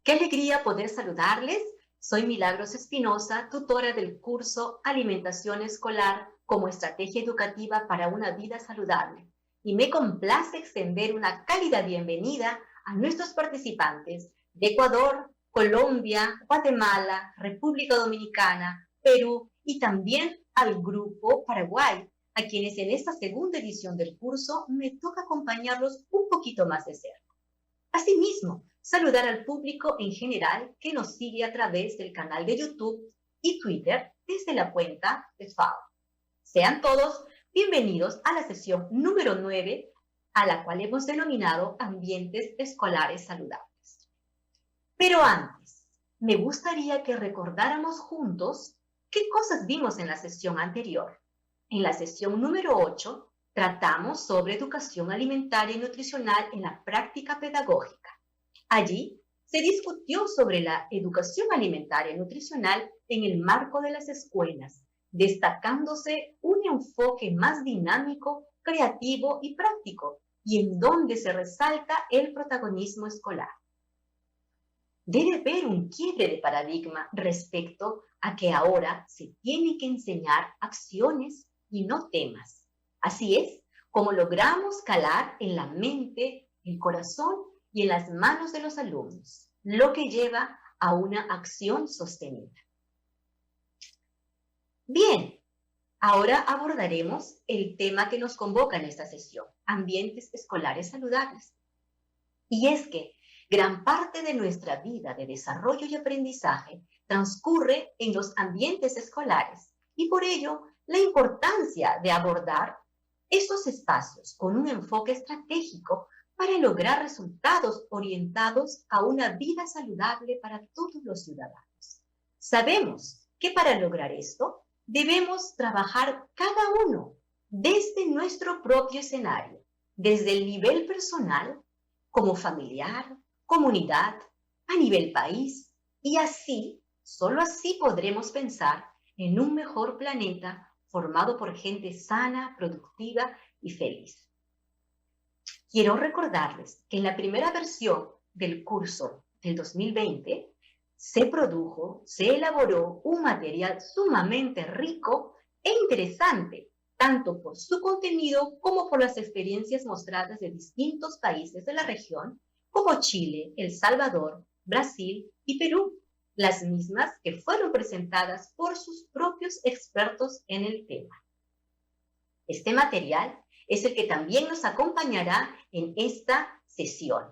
Qué alegría poder saludarles. Soy Milagros Espinosa, tutora del curso Alimentación Escolar como Estrategia Educativa para una Vida Saludable. Y me complace extender una cálida bienvenida a nuestros participantes de Ecuador, Colombia, Guatemala, República Dominicana, Perú y también al Grupo Paraguay, a quienes en esta segunda edición del curso me toca acompañarlos un poquito más de cerca. Asimismo, saludar al público en general que nos sigue a través del canal de YouTube y Twitter desde la cuenta de FAO. Sean todos bienvenidos a la sesión número 9, a la cual hemos denominado Ambientes Escolares Saludables. Pero antes, me gustaría que recordáramos juntos qué cosas vimos en la sesión anterior. En la sesión número 8, tratamos sobre educación alimentaria y nutricional en la práctica pedagógica. Allí se discutió sobre la educación alimentaria y nutricional en el marco de las escuelas, destacándose un enfoque más dinámico, creativo y práctico, y en donde se resalta el protagonismo escolar. Debe haber un quiebre de paradigma respecto a que ahora se tiene que enseñar acciones y no temas. Así es como logramos calar en la mente, el corazón y en las manos de los alumnos, lo que lleva a una acción sostenida. Bien, ahora abordaremos el tema que nos convoca en esta sesión, ambientes escolares saludables. Y es que gran parte de nuestra vida de desarrollo y aprendizaje transcurre en los ambientes escolares y por ello la importancia de abordar estos espacios con un enfoque estratégico para lograr resultados orientados a una vida saludable para todos los ciudadanos. Sabemos que para lograr esto debemos trabajar cada uno desde nuestro propio escenario, desde el nivel personal, como familiar, comunidad, a nivel país, y así, solo así podremos pensar en un mejor planeta formado por gente sana, productiva y feliz. Quiero recordarles que en la primera versión del curso del 2020 se elaboró un material sumamente rico e interesante, tanto por su contenido como por las experiencias mostradas de distintos países de la región, como Chile, El Salvador, Brasil y Perú, las mismas que fueron presentadas por sus propios expertos en el tema. Este material es el que también nos acompañará en esta sesión,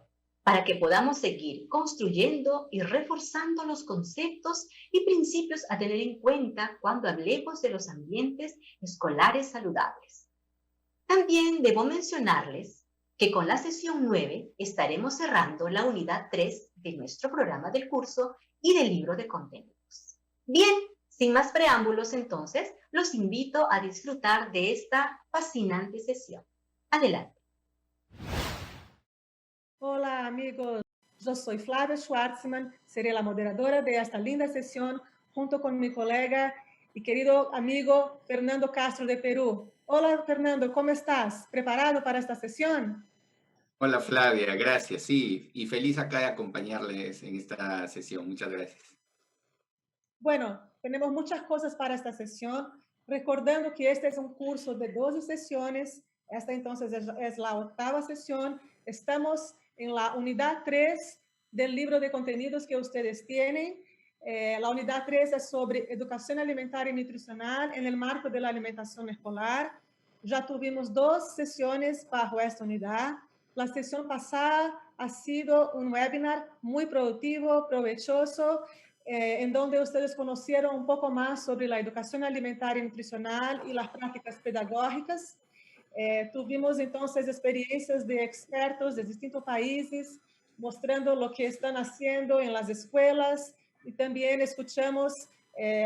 para que podamos seguir construyendo y reforzando los conceptos y principios a tener en cuenta cuando hablemos de los ambientes escolares saludables. También debo mencionarles que con la sesión 9 estaremos cerrando la unidad 3 de nuestro programa del curso y del libro de contenidos. Bien, sin más preámbulos entonces, los invito a disfrutar de esta fascinante sesión. Adelante. Hola amigos, yo soy Flavia Schwartzman, seré la moderadora de esta linda sesión junto con mi colega y querido amigo Fernando Castro de Perú. Hola Fernando, ¿cómo estás? ¿Preparado para esta sesión? Hola Flavia, gracias, sí, y feliz acá de acompañarles en esta sesión. Muchas gracias. Bueno, tenemos muchas cosas para esta sesión, recordando que este es un curso de 12 sesiones, esta entonces es la octava sesión, estamos en la unidad 3 del libro de contenidos que ustedes tienen. La unidad 3 es sobre educación alimentaria y nutricional en el marco de la alimentación escolar. Ya tuvimos 2 sesiones bajo esta unidad. La sesión pasada ha sido un webinar muy productivo, provechoso, en donde ustedes conocieron un poco más sobre la educación alimentaria y nutricional y las prácticas pedagógicas. Tuvimos entonces experiencias de expertos de distintos países mostrando lo que están haciendo en las escuelas y también escuchamos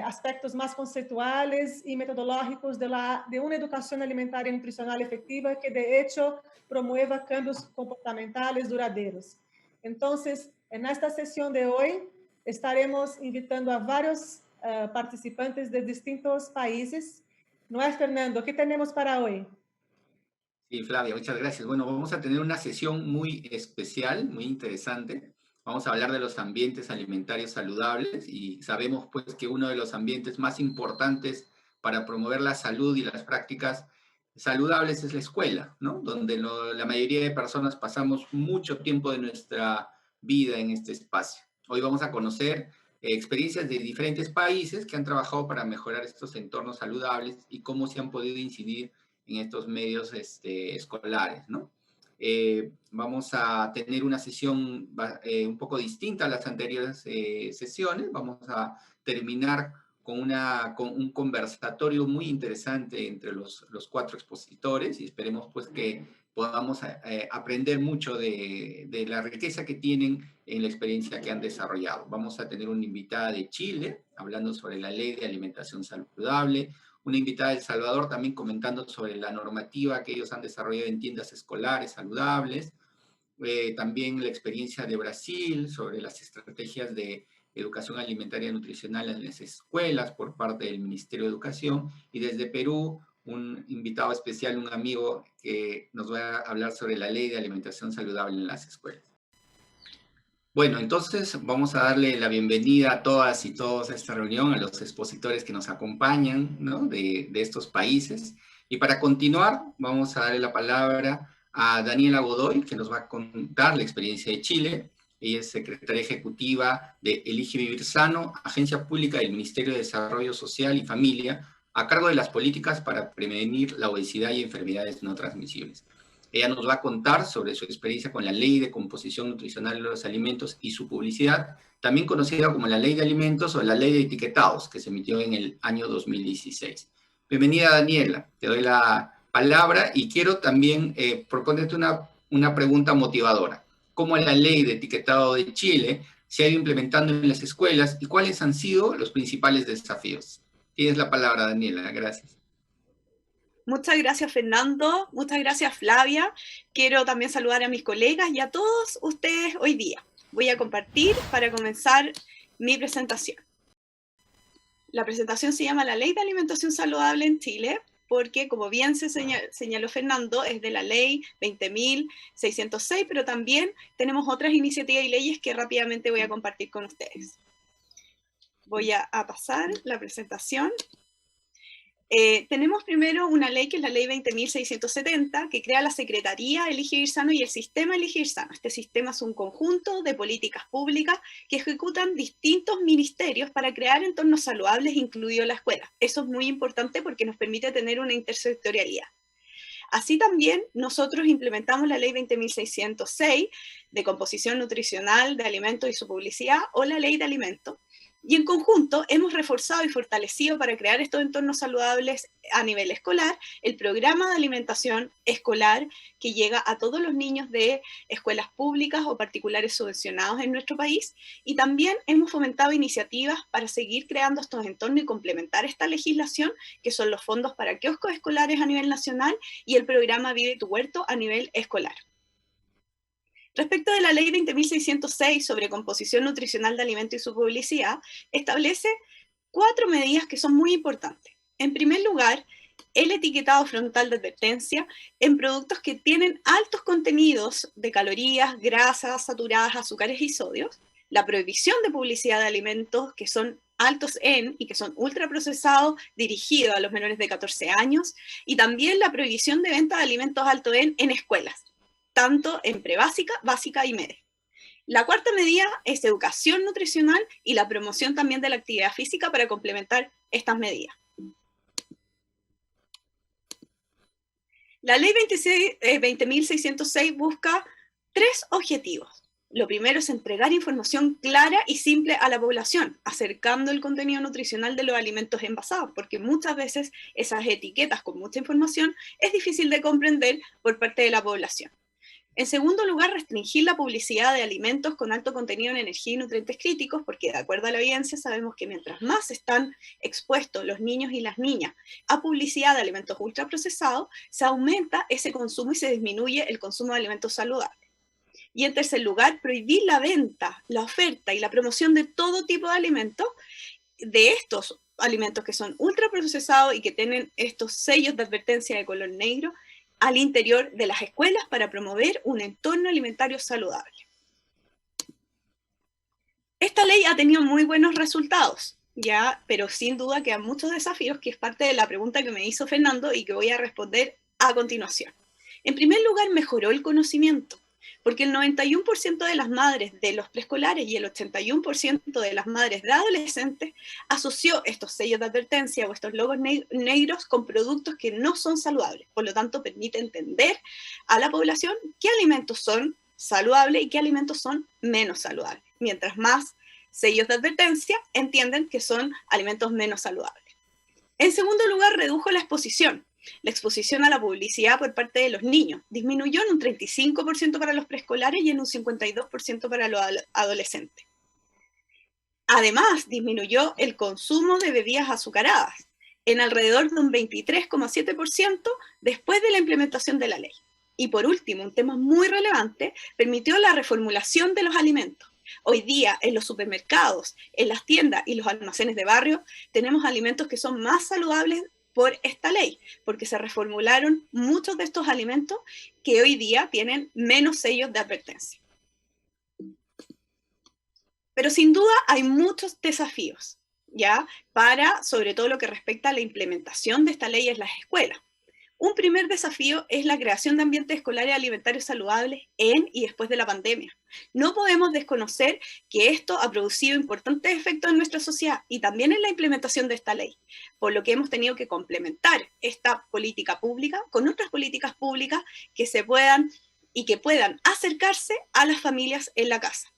aspectos más conceptuales y metodológicos de una educación alimentaria y nutricional efectiva que de hecho promueva cambios comportamentales duraderos. Entonces, en esta sesión de hoy estaremos invitando a varios participantes de distintos países. ¿No es, Fernando? ¿Qué tenemos para hoy? Sí, Flavia, muchas gracias. Bueno, vamos a tener una sesión muy especial, muy interesante. Vamos a hablar de los ambientes alimentarios saludables y sabemos pues que uno de los ambientes más importantes para promover la salud y las prácticas saludables es la escuela, ¿no? Donde la mayoría de personas pasamos mucho tiempo de nuestra vida en este espacio. Hoy vamos a conocer experiencias de diferentes países que han trabajado para mejorar estos entornos saludables y cómo se han podido incidir en estos medios escolares, ¿no? Vamos a tener una sesión un poco distinta a las anteriores sesiones. Vamos a terminar con un conversatorio muy interesante entre los 4 expositores y esperemos pues que podamos aprender mucho de la riqueza que tienen en la experiencia que han desarrollado. Vamos a tener una invitada de Chile hablando sobre la ley de alimentación saludable, una invitada de El Salvador también comentando sobre la normativa que ellos han desarrollado en tiendas escolares saludables, también la experiencia de Brasil sobre las estrategias de educación alimentaria y nutricional en las escuelas por parte del Ministerio de Educación, y desde Perú un invitado especial, un amigo que nos va a hablar sobre la ley de alimentación saludable en las escuelas. Bueno, entonces vamos a darle la bienvenida a todas y todos a esta reunión, a los expositores que nos acompañan, ¿no? de estos países. Y para continuar, vamos a darle la palabra a Daniela Godoy, que nos va a contar la experiencia de Chile. Ella es secretaria ejecutiva de Elige Vivir Sano, agencia pública del Ministerio de Desarrollo Social y Familia, a cargo de las políticas para prevenir la obesidad y enfermedades no transmisibles. Ella nos va a contar sobre su experiencia con la Ley de Composición Nutricional de los Alimentos y su publicidad, también conocida como la Ley de Alimentos o la Ley de Etiquetados, que se emitió en el año 2016. Bienvenida, Daniela. Te doy la palabra y quiero también proponerte una pregunta motivadora. ¿Cómo la Ley de Etiquetado de Chile se ha ido implementando en las escuelas y cuáles han sido los principales desafíos? Tienes la palabra, Daniela. Gracias. Muchas gracias, Fernando. Muchas gracias, Flavia. Quiero también saludar a mis colegas y a todos ustedes hoy día. Voy a compartir para comenzar mi presentación. La presentación se llama La Ley de Alimentación Saludable en Chile, porque, como bien se señaló Fernando, es de la Ley 20.606, pero también tenemos otras iniciativas y leyes que rápidamente voy a compartir con ustedes. Voy a pasar la presentación. Tenemos primero una ley que es la ley 20.670, que crea la Secretaría Elige Vivir Sano y el sistema Elige Vivir Sano. Este sistema es un conjunto de políticas públicas que ejecutan distintos ministerios para crear entornos saludables, incluido la escuela. Eso es muy importante porque nos permite tener una intersectorialidad. Así también nosotros implementamos la ley 20.606 de composición nutricional de alimentos y su publicidad, o la ley de alimentos. Y en conjunto hemos reforzado y fortalecido para crear estos entornos saludables a nivel escolar el programa de alimentación escolar que llega a todos los niños de escuelas públicas o particulares subvencionados en nuestro país. Y también hemos fomentado iniciativas para seguir creando estos entornos y complementar esta legislación, que son los fondos para kioscos escolares a nivel nacional y el programa Vive tu Huerto a nivel escolar. Respecto de la ley 20.606 sobre composición nutricional de alimentos y su publicidad, establece 4 medidas que son muy importantes. En primer lugar, el etiquetado frontal de advertencia en productos que tienen altos contenidos de calorías, grasas saturadas, azúcares y sodios, la prohibición de publicidad de alimentos que son altos en y que son ultraprocesados dirigidos a los menores de 14 años, y también la prohibición de venta de alimentos alto en escuelas, tanto en prebásica, básica y media. La cuarta medida es educación nutricional y la promoción también de la actividad física para complementar estas medidas. La ley 20.606 busca 3 objetivos. Lo primero es entregar información clara y simple a la población, acercando el contenido nutricional de los alimentos envasados, porque muchas veces esas etiquetas con mucha información es difícil de comprender por parte de la población. En segundo lugar, restringir la publicidad de alimentos con alto contenido en energía y nutrientes críticos, porque de acuerdo a la evidencia sabemos que mientras más están expuestos los niños y las niñas a publicidad de alimentos ultraprocesados, se aumenta ese consumo y se disminuye el consumo de alimentos saludables. Y en tercer lugar, prohibir la venta, la oferta y la promoción de todo tipo de alimentos, de estos alimentos que son ultraprocesados y que tienen estos sellos de advertencia de color negro, al interior de las escuelas para promover un entorno alimentario saludable. Esta ley ha tenido muy buenos resultados, ya, pero sin duda quedan muchos desafíos, que es parte de la pregunta que me hizo Fernando y que voy a responder a continuación. En primer lugar, mejoró el conocimiento, porque el 91% de las madres de los preescolares y el 81% de las madres de adolescentes asoció estos sellos de advertencia o estos logos negros con productos que no son saludables. Por lo tanto, permite entender a la población qué alimentos son saludables y qué alimentos son menos saludables. Mientras más sellos de advertencia, entienden que son alimentos menos saludables. En segundo lugar, redujo la exposición. La exposición a la publicidad por parte de los niños disminuyó en un 35% para los preescolares y en un 52% para los adolescentes. Además, disminuyó el consumo de bebidas azucaradas en alrededor de un 23,7% después de la implementación de la ley. Y por último, un tema muy relevante, permitió la reformulación de los alimentos. Hoy día en los supermercados, en las tiendas y los almacenes de barrio tenemos alimentos que son más saludables por esta ley, porque se reformularon muchos de estos alimentos que hoy día tienen menos sellos de advertencia. Pero sin duda hay muchos desafíos, ¿ya? Para, sobre todo lo que respecta a la implementación de esta ley en las escuelas. Un primer desafío es la creación de ambientes escolares alimentarios saludables en y después de la pandemia. No podemos desconocer que esto ha producido importantes efectos en nuestra sociedad y también en la implementación de esta ley, por lo que hemos tenido que complementar esta política pública con otras políticas públicas que se puedan y que puedan acercarse a las familias en la casa.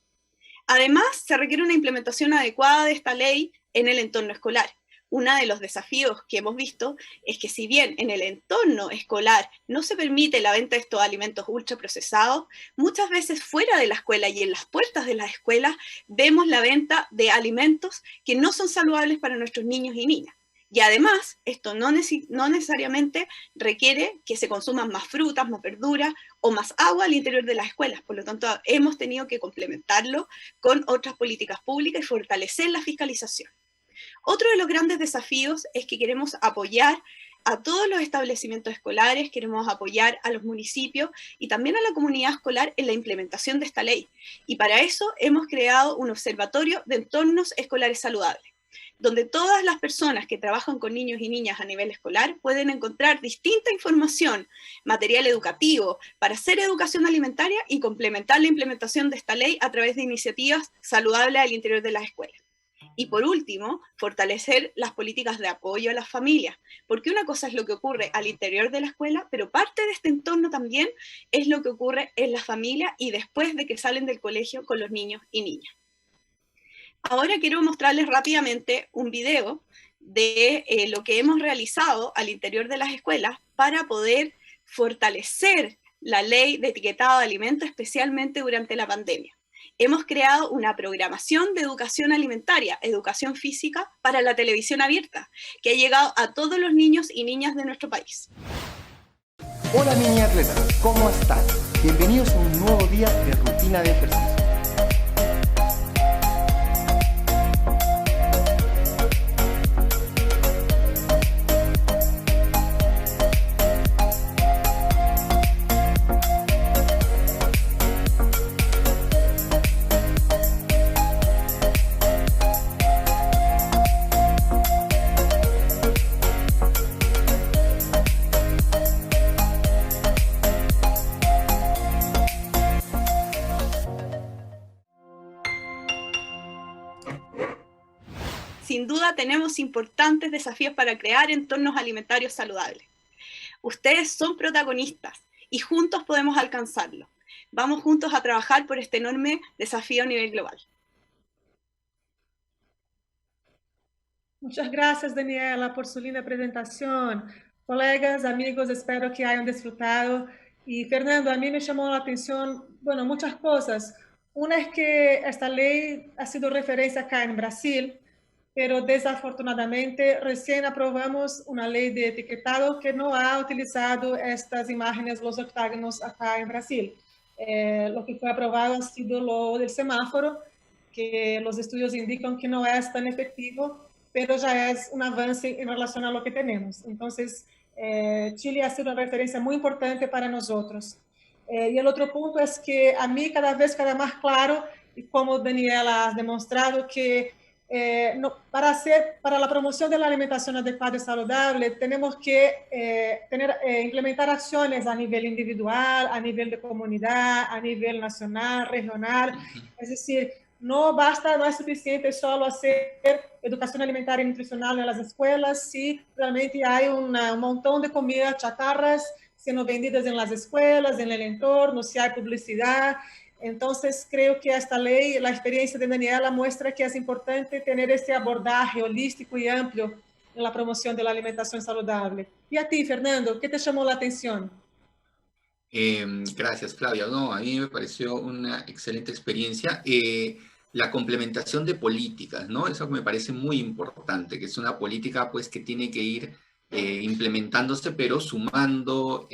Además, se requiere una implementación adecuada de esta ley en el entorno escolar. Uno de los desafíos que hemos visto es que si bien en el entorno escolar no se permite la venta de estos alimentos ultraprocesados, muchas veces fuera de la escuela y en las puertas de las escuelas vemos la venta de alimentos que no son saludables para nuestros niños y niñas. Y además, esto no necesariamente requiere que se consuman más frutas, más verduras o más agua al interior de las escuelas. Por lo tanto, hemos tenido que complementarlo con otras políticas públicas y fortalecer la fiscalización. Otro de los grandes desafíos es que queremos apoyar a todos los establecimientos escolares, queremos apoyar a los municipios y también a la comunidad escolar en la implementación de esta ley. Y para eso hemos creado un observatorio de entornos escolares saludables, donde todas las personas que trabajan con niños y niñas a nivel escolar pueden encontrar distinta información, material educativo, para hacer educación alimentaria y complementar la implementación de esta ley a través de iniciativas saludables al interior de las escuelas. Y por último, fortalecer las políticas de apoyo a las familias, porque una cosa es lo que ocurre al interior de la escuela, pero parte de este entorno también es lo que ocurre en la familia y después de que salen del colegio con los niños y niñas. Ahora quiero mostrarles rápidamente un video de lo que hemos realizado al interior de las escuelas para poder fortalecer la ley de etiquetado de alimentos, especialmente durante la pandemia. Hemos creado una programación de educación alimentaria, educación física para la televisión abierta, que ha llegado a todos los niños y niñas de nuestro país. Hola mini atletas, ¿cómo están? Bienvenidos a un nuevo día de rutina de ejercicio. Sin duda tenemos importantes desafíos para crear entornos alimentarios saludables. Ustedes son protagonistas y juntos podemos alcanzarlo. Vamos juntos a trabajar por este enorme desafío a nivel global. Muchas gracias, Daniela, por su linda presentación. Colegas, amigos, espero que hayan disfrutado. Y Fernando, a mí me llamó la atención, bueno, muchas cosas. Una es que esta ley ha sido referencia acá en Brasil, pero desafortunadamente recién aprobamos una ley de etiquetado que no ha utilizado estas imágenes, los octágonos acá en Brasil. Lo que fue aprobado ha sido lo del semáforo, que los estudios indican que no es tan efectivo, pero ya es un avance en relación a lo que tenemos. Entonces, Chile ha sido una referencia muy importante para nosotros. Y el otro punto es que a mí cada vez queda más claro y como Daniela ha demostrado que para la promoción de la alimentación adecuada y saludable tenemos que implementar acciones a nivel individual, a nivel de comunidad, a nivel nacional, regional. Es decir, no basta, no es suficiente solo hacer educación alimentaria y nutricional en las escuelas si realmente hay un montón de comidas chatarras siendo vendidas en las escuelas, en el entorno, si hay publicidad. Entonces, creo que esta ley, la experiencia de Daniela muestra que es importante tener ese abordaje holístico y amplio en la promoción de la alimentación saludable. Y a ti, Fernando, ¿qué te llamó la atención? Gracias, Claudia. No, a mí me pareció una excelente experiencia. La complementación de políticas, ¿no? Eso me parece muy importante, que es una política pues que tiene que ir implementándose, pero sumando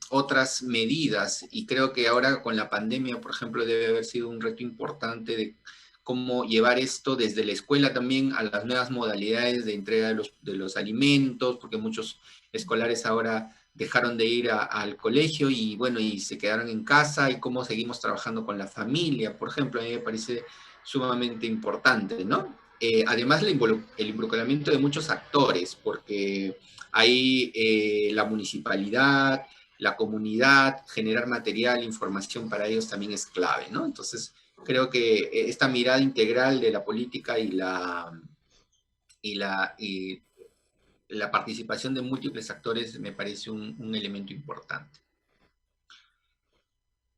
otras medidas. Y creo que ahora con la pandemia, por ejemplo, debe haber sido un reto importante de cómo llevar esto desde la escuela también a las nuevas modalidades de entrega de los alimentos, porque muchos escolares ahora dejaron de ir al colegio y bueno, y se quedaron en casa, y cómo seguimos trabajando con la familia, por ejemplo, a mí me parece sumamente importante, ¿no? Además, el involucramiento de muchos actores, porque ahí la municipalidad, la comunidad, generar material, información para ellos también es clave, ¿no? Entonces, creo que esta mirada integral de la política y la participación de múltiples actores me parece un elemento importante.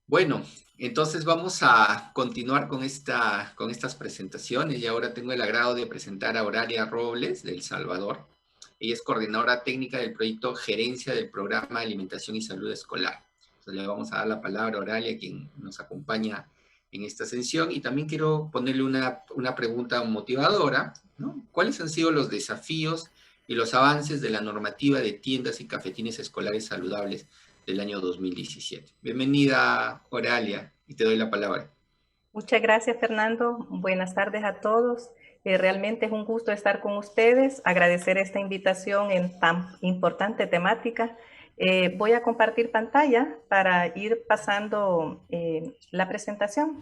Bueno, entonces vamos a continuar con estas presentaciones, y ahora tengo el agrado de presentar a Oralia Robles, de El Salvador. Ella es coordinadora técnica del proyecto Gerencia del Programa de Alimentación y Salud Escolar. Entonces le vamos a dar la palabra a Oralia, quien nos acompaña en esta sesión, y también quiero ponerle una pregunta motivadora, ¿no? ¿Cuáles han sido los desafíos y los avances de la normativa de tiendas y cafetines escolares saludables del año 2017? Bienvenida, Oralia, y te doy la palabra. Muchas gracias, Fernando. Buenas tardes a todos. Realmente es un gusto estar con ustedes, agradecer esta invitación en tan importante temática. Voy a compartir pantalla para ir pasando la presentación.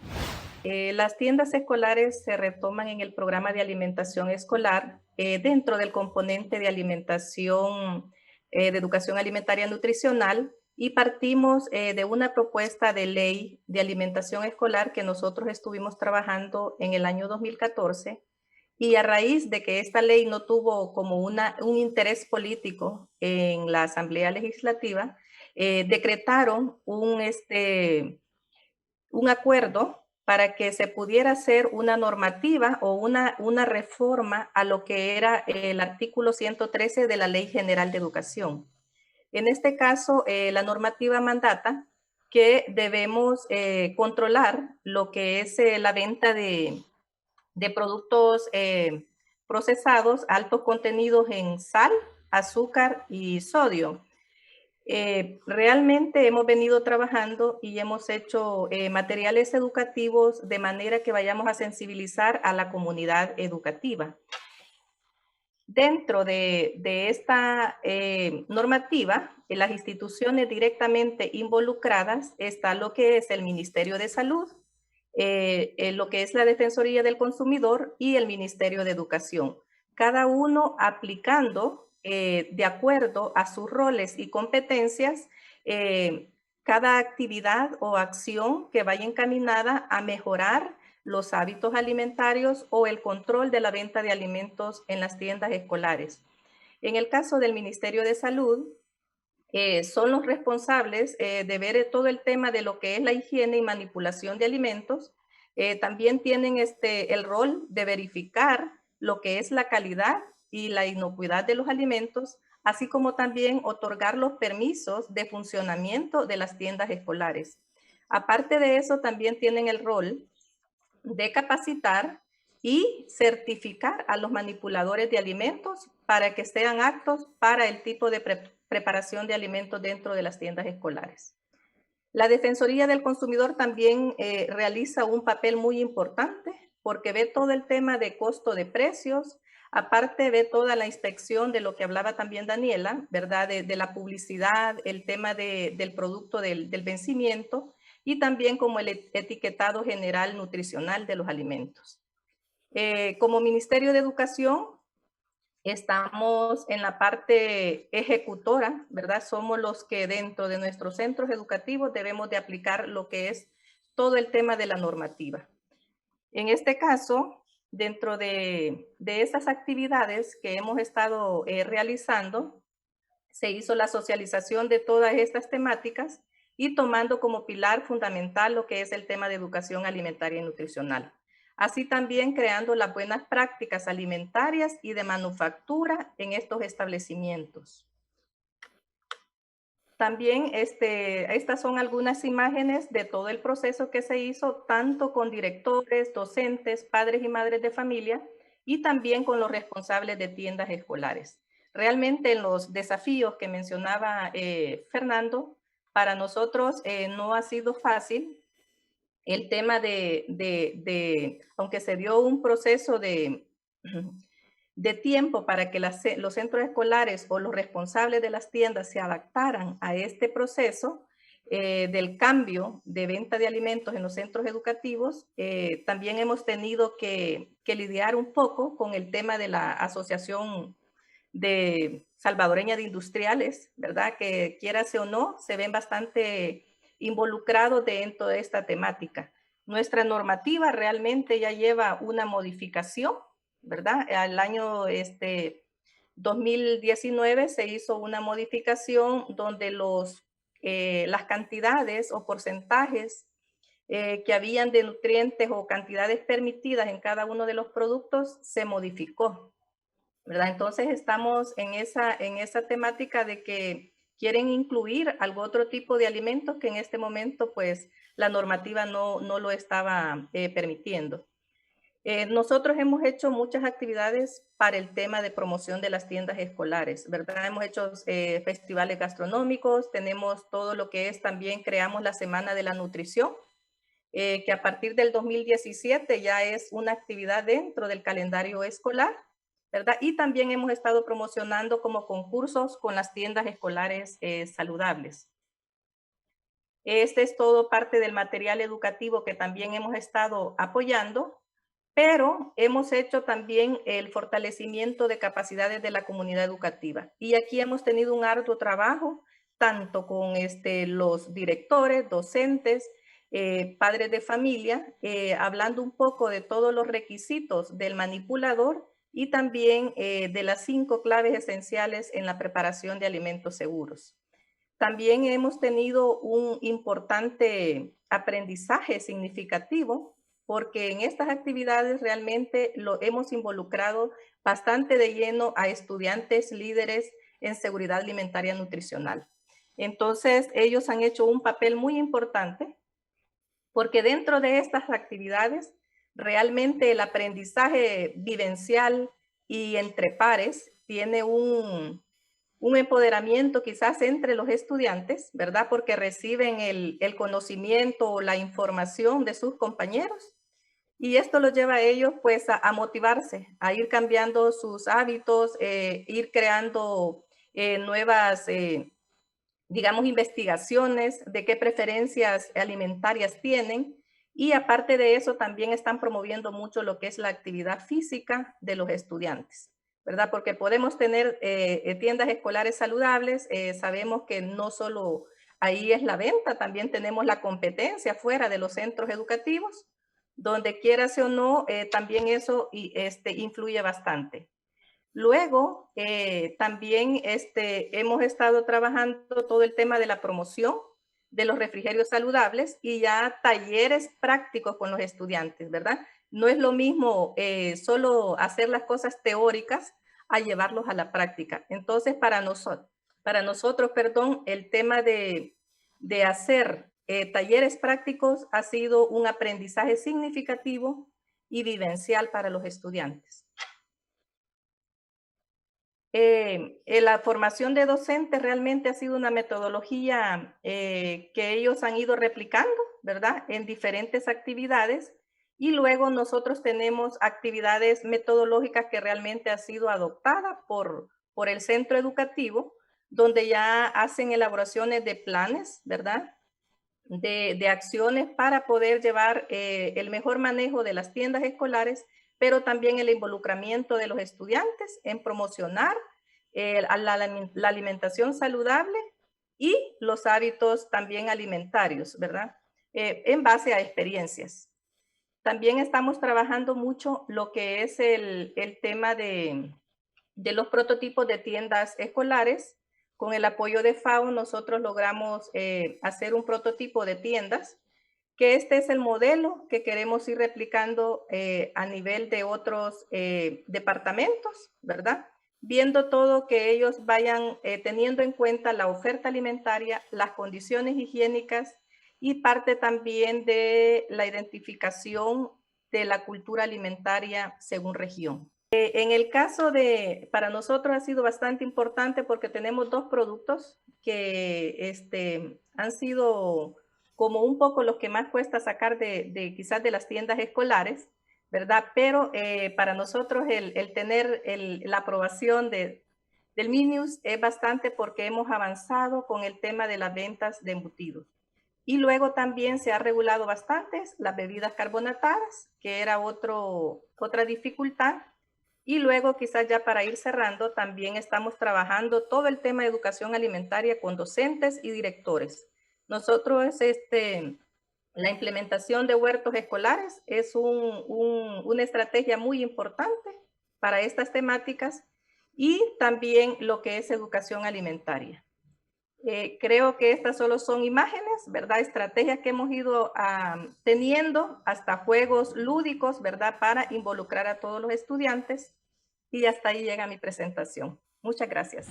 Las tiendas escolares se retoman en el programa de alimentación escolar dentro del componente de alimentación, de educación alimentaria nutricional, y partimos de una propuesta de ley de alimentación escolar que nosotros estuvimos trabajando en el año 2014, y a raíz de que esta ley no tuvo como un interés político en la Asamblea Legislativa, decretaron un acuerdo para que se pudiera hacer una normativa o una reforma a lo que era el artículo 113 de la Ley General de Educación. En este caso, la normativa mandata que debemos controlar lo que es la venta de productos procesados, altos contenidos en sal, azúcar y sodio. Realmente hemos venido trabajando y hemos hecho materiales educativos de manera que vayamos a sensibilizar a la comunidad educativa. Dentro de esta normativa, en las instituciones directamente involucradas está lo que es el Ministerio de Salud, lo que es la Defensoría del Consumidor y el Ministerio de Educación. Cada uno aplicando de acuerdo a sus roles y competencias cada actividad o acción que vaya encaminada a mejorar los hábitos alimentarios o el control de la venta de alimentos en las tiendas escolares. En el caso del Ministerio de Salud, son los responsables de ver todo el tema de lo que es la higiene y manipulación de alimentos. También tienen el rol de verificar lo que es la calidad y la inocuidad de los alimentos, así como también otorgar los permisos de funcionamiento de las tiendas escolares. Aparte de eso, también tienen el rol de capacitar y certificar a los manipuladores de alimentos para que sean aptos para el tipo de preparación de alimentos dentro de las tiendas escolares. La Defensoría del Consumidor también realiza un papel muy importante porque ve todo el tema de costo de precios, aparte ve toda la inspección de lo que hablaba también Daniela, ¿verdad? De la publicidad, el tema del producto del vencimiento, y también como el etiquetado general nutricional de los alimentos. Como Ministerio de Educación, estamos en la parte ejecutora, ¿verdad? Somos los que dentro de nuestros centros educativos debemos de aplicar lo que es todo el tema de la normativa. En este caso, dentro de esas actividades que hemos estado realizando, se hizo la socialización de todas estas temáticas y tomando como pilar fundamental lo que es el tema de educación alimentaria y nutricional. Así también creando las buenas prácticas alimentarias y de manufactura en estos establecimientos. También estas son algunas imágenes de todo el proceso que se hizo, tanto con directores, docentes, padres y madres de familia, y también con los responsables de tiendas escolares. Realmente los desafíos que mencionaba Fernando, para nosotros no ha sido fácil. El tema aunque se dio un proceso de tiempo para que los centros escolares o los responsables de las tiendas se adaptaran a este proceso del cambio de venta de alimentos en los centros educativos, también hemos tenido que lidiar un poco con el tema de la Asociación Salvadoreña de Industriales, ¿verdad? Que quieras o no, se ven bastante involucrados dentro de esta temática. Nuestra normativa realmente ya lleva una modificación, ¿verdad? Al año 2019 se hizo una modificación donde las cantidades o porcentajes que habían de nutrientes o cantidades permitidas en cada uno de los productos se modificó, ¿verdad? Entonces estamos en esa temática de que quieren incluir algún otro tipo de alimentos que en este momento pues la normativa no lo estaba permitiendo. Nosotros hemos hecho muchas actividades para el tema de promoción de las tiendas escolares, ¿verdad? Hemos hecho festivales gastronómicos, tenemos todo lo que es, también creamos la Semana de la Nutrición, que a partir del 2017 ya es una actividad dentro del calendario escolar, ¿verdad? Y también hemos estado promocionando como concursos con las tiendas escolares saludables. Este es todo parte del material educativo que también hemos estado apoyando, pero hemos hecho también el fortalecimiento de capacidades de la comunidad educativa. Y aquí hemos tenido un arduo trabajo, tanto con los directores, docentes, padres de familia, hablando un poco de todos los requisitos del manipulador y también de las 5 claves esenciales en la preparación de alimentos seguros. También hemos tenido un importante aprendizaje significativo porque en estas actividades realmente lo hemos involucrado bastante de lleno a estudiantes líderes en seguridad alimentaria nutricional. Entonces, ellos han hecho un papel muy importante porque dentro de estas actividades realmente el aprendizaje vivencial y entre pares tiene un empoderamiento quizás entre los estudiantes, ¿verdad? Porque reciben el conocimiento o la información de sus compañeros y esto los lleva a ellos pues a motivarse, a ir cambiando sus hábitos, ir creando nuevas, digamos, investigaciones de qué preferencias alimentarias tienen. Y aparte de eso, también están promoviendo mucho lo que es la actividad física de los estudiantes, ¿verdad? Porque podemos tener tiendas escolares saludables, sabemos que no solo ahí es la venta, también tenemos la competencia fuera de los centros educativos, donde quieras o no, también eso influye bastante. Luego, también hemos estado trabajando todo el tema de la promoción de los refrigerios saludables y ya talleres prácticos con los estudiantes, ¿verdad? No es lo mismo solo hacer las cosas teóricas a llevarlos a la práctica. Entonces, para nosotros, el tema de hacer talleres prácticos ha sido un aprendizaje significativo y vivencial para los estudiantes. La formación de docentes realmente ha sido una metodología que ellos han ido replicando, ¿verdad? En diferentes actividades y luego nosotros tenemos actividades metodológicas que realmente ha sido adoptada por el centro educativo, donde ya hacen elaboraciones de planes, ¿verdad? de acciones para poder llevar el mejor manejo de las tiendas escolares, pero también el involucramiento de los estudiantes en promocionar la alimentación saludable y los hábitos también alimentarios, ¿verdad? En base a experiencias. También estamos trabajando mucho lo que es el tema de los prototipos de tiendas escolares. Con el apoyo de FAO nosotros logramos hacer un prototipo de tiendas, que este es el modelo que queremos ir replicando a nivel de otros departamentos, ¿verdad? Viendo todo que ellos vayan teniendo en cuenta la oferta alimentaria, las condiciones higiénicas y parte también de la identificación de la cultura alimentaria según región. En el caso para nosotros ha sido bastante importante porque tenemos dos productos que han sido como un poco los que más cuesta sacar quizás de las tiendas escolares, ¿verdad? Pero para nosotros el tener la aprobación del MINUS es bastante porque hemos avanzado con el tema de las ventas de embutidos. Y luego también se ha regulado bastante las bebidas carbonatadas, que era otra dificultad. Y luego, quizás ya para ir cerrando, también estamos trabajando todo el tema de educación alimentaria con docentes y directores. Nosotros, la implementación de huertos escolares es una estrategia muy importante para estas temáticas y también lo que es educación alimentaria. Creo que estas solo son imágenes, ¿verdad? Estrategias que hemos ido teniendo, hasta juegos lúdicos, ¿verdad? Para involucrar a todos los estudiantes. Y hasta ahí llega mi presentación. Muchas gracias.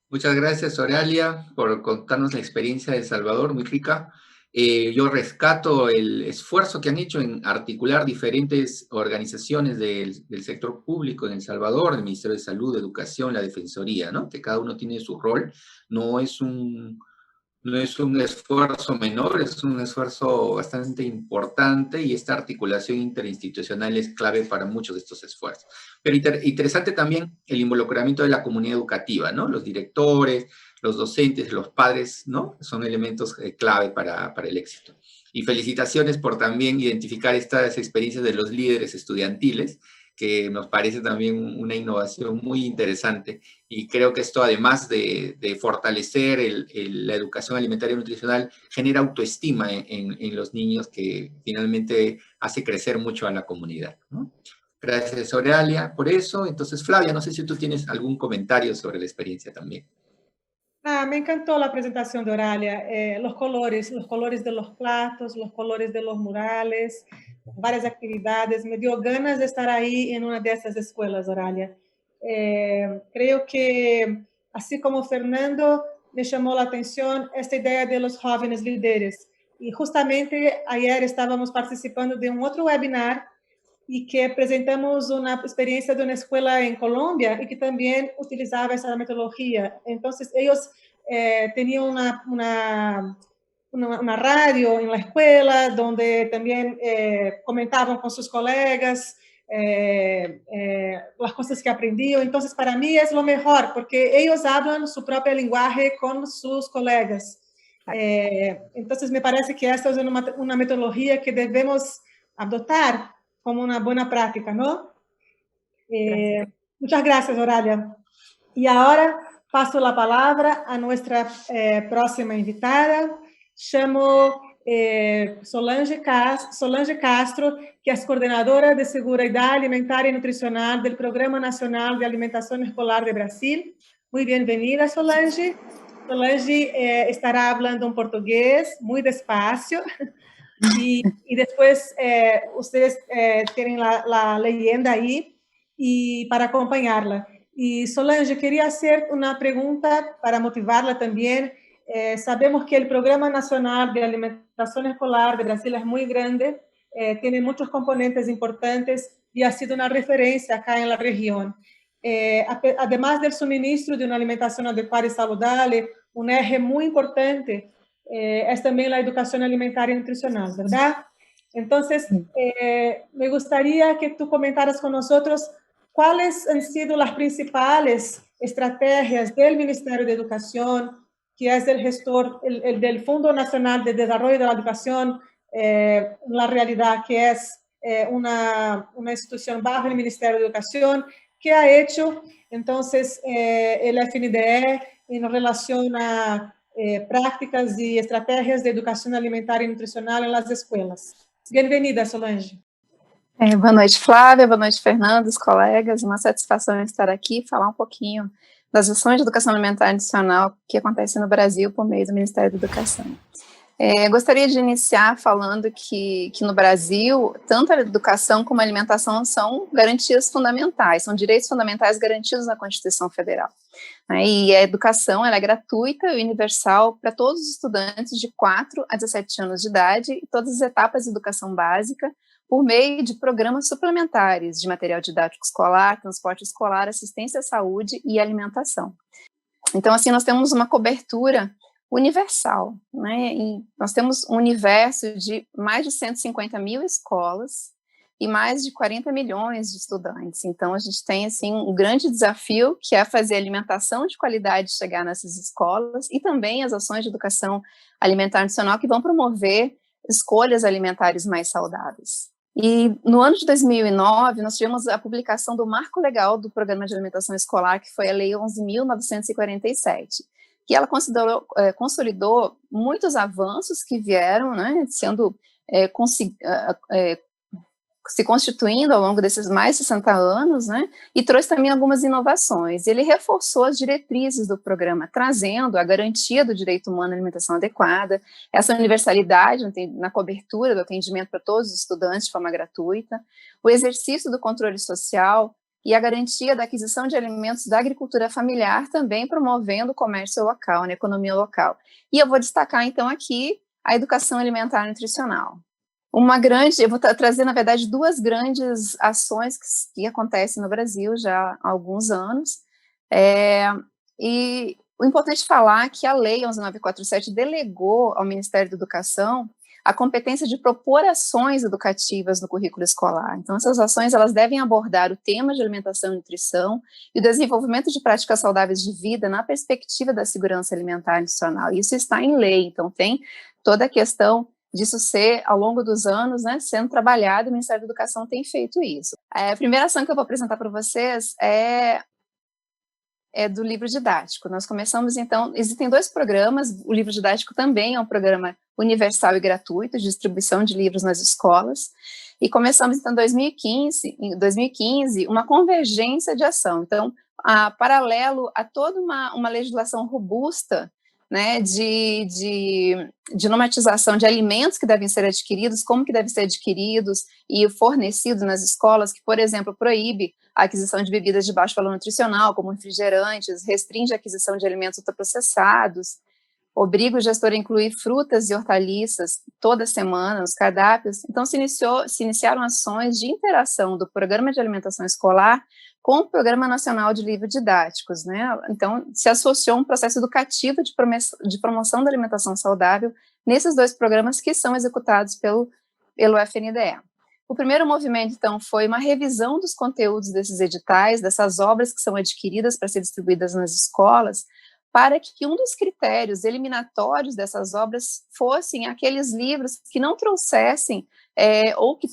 Muchas gracias, Oralia, por contarnos la experiencia de El Salvador, muy rica. Yo rescato el esfuerzo que han hecho en articular diferentes organizaciones del sector público en El Salvador, el Ministerio de Salud, Educación, la Defensoría, ¿no? Que cada uno tiene su rol. No es un esfuerzo menor, es un esfuerzo bastante importante y esta articulación interinstitucional es clave para muchos de estos esfuerzos. Pero interesante también el involucramiento de la comunidad educativa, ¿no? Los directores, los docentes, los padres, ¿no? Son elementos clave para el éxito. Y felicitaciones por también identificar estas experiencias de los líderes estudiantiles, que nos parece también una innovación muy interesante. Y creo que esto, además de fortalecer la educación alimentaria y nutricional, genera autoestima en los niños, que finalmente hace crecer mucho a la comunidad, ¿no? Gracias, Oralia, por eso. Entonces, Flavia, no sé si tú tienes algún comentario sobre la experiencia también. Me encantó la presentación de Oralia, los colores de los platos, los colores de los murales, varias actividades. Me dio ganas de estar ahí en una de esas escuelas, Oralia. Creo que, así como Fernando, me llamó la atención esta idea de los jóvenes líderes. Y justamente ayer estábamos participando de un otro webinar y que presentamos una experiencia de una escuela en Colombia y que también utilizaba esa metodología. Entonces, ellos tenían una radio en la escuela donde también comentaban con sus colegas las cosas que aprendían. Entonces, para mí es lo mejor, porque ellos hablan su propio lenguaje con sus colegas. Entonces, me parece que esta es una metodología que debemos adoptar como una buena práctica, ¿no? Muchas gracias, Oralia. Y ahora paso la palabra a nuestra próxima invitada. Llamo Solange Castro, que es coordinadora de Seguridad Alimentaria y Nutricional del Programa Nacional de Alimentación Escolar de Brasil. Muy bienvenida, Solange. Solange estará hablando en portugués muy despacio. Y después ustedes tienen la leyenda ahí y para acompañarla. Y Solange, quería hacer una pregunta para motivarla también. Sabemos que el Programa Nacional de Alimentación Escolar de Brasil es muy grande, tiene muchos componentes importantes y ha sido una referencia acá en la región. Además del suministro de una alimentación adecuada y saludable, un eje muy importante es también la educación alimentaria y nutricional, ¿verdad? Entonces, me gustaría que tú comentaras con nosotros cuáles han sido las principales estrategias del Ministerio de Educación que es el gestor del Fondo Nacional de Desarrollo de la Educación, la realidad que es una institución bajo el Ministerio de Educación, que ha hecho entonces el FNDE en relación a prácticas y estrategias de educação alimentar e nutricional em las escolas. Bem-vinda, Solange. Boa noite, Flávia. Boa noite, Fernando, os colegas. Uma satisfação estar aqui e falar um pouquinho das ações de educação alimentar nutricional que acontecem no Brasil por meio do Ministério da Educação. Gostaria de iniciar falando que no Brasil, tanto a educação como a alimentação são garantias fundamentais, são direitos fundamentais garantidos na Constituição Federal. E a educação ela é gratuita e universal para todos os estudantes de 4 a 17 anos de idade e todas as etapas de educação básica, por meio de programas suplementares de material didático escolar, transporte escolar, assistência à saúde e alimentação. Então, assim, nós temos uma cobertura universal, né? E nós temos um universo de mais de 150 mil escolas e mais de 40 milhões de estudantes. Então, a gente tem, assim, um grande desafio, que é fazer a alimentação de qualidade chegar nessas escolas e também as ações de educação alimentar nutricional que vão promover escolhas alimentares mais saudáveis. E no ano de 2009, nós tivemos a publicação do Marco Legal do Programa de Alimentação Escolar, que foi a Lei 11.947, que ela consolidou muitos avanços que vieram, né, se constituindo ao longo desses mais de 60 anos, né, e trouxe também algumas inovações. Ele reforçou as diretrizes do programa, trazendo a garantia do direito humano à alimentação adequada, essa universalidade na cobertura do atendimento para todos os estudantes de forma gratuita, o exercício do controle social e a garantia da aquisição de alimentos da agricultura familiar, também promovendo o comércio local, a economia local. E eu vou destacar, então, aqui a educação alimentar nutricional. Eu vou trazer, na verdade, 2 grandes ações que acontecem no Brasil já há alguns anos, e o importante falar que a Lei 11.947 delegou ao Ministério da Educação a competência de propor ações educativas no currículo escolar. Então, essas ações elas devem abordar o tema de alimentação e nutrição e o desenvolvimento de práticas saudáveis de vida na perspectiva da segurança alimentar e nutricional. Isso está em lei, então tem toda a questão disso ser, ao longo dos anos, né, sendo trabalhado, o Ministério da Educação tem feito isso. A primeira ação que eu vou apresentar para vocês é do livro didático. Nós começamos, então, existem 2 programas, o livro didático também é um programa universal e gratuito, de distribuição de livros nas escolas, e começamos, então, em 2015, uma convergência de ação. Então, paralelo a toda uma legislação robusta, né, de normatização de alimentos que devem ser adquiridos, como que devem ser adquiridos e fornecidos nas escolas, que, por exemplo, proíbe a aquisição de bebidas de baixo valor nutricional, como refrigerantes, restringe a aquisição de alimentos ultraprocessados, obriga o gestor a incluir frutas e hortaliças toda semana nos cardápios. Então, se iniciaram ações de interação do Programa de Alimentação Escolar com o Programa Nacional de Livros Didáticos, né? Então, se associou um processo educativo de promoção da alimentação saudável nesses 2 programas que são executados pelo FNDE. O primeiro movimento, então, foi uma revisão dos conteúdos desses editais, dessas obras que são adquiridas para ser distribuídas nas escolas, para que um dos critérios eliminatórios dessas obras fossem aqueles livros que não trouxessem, ou que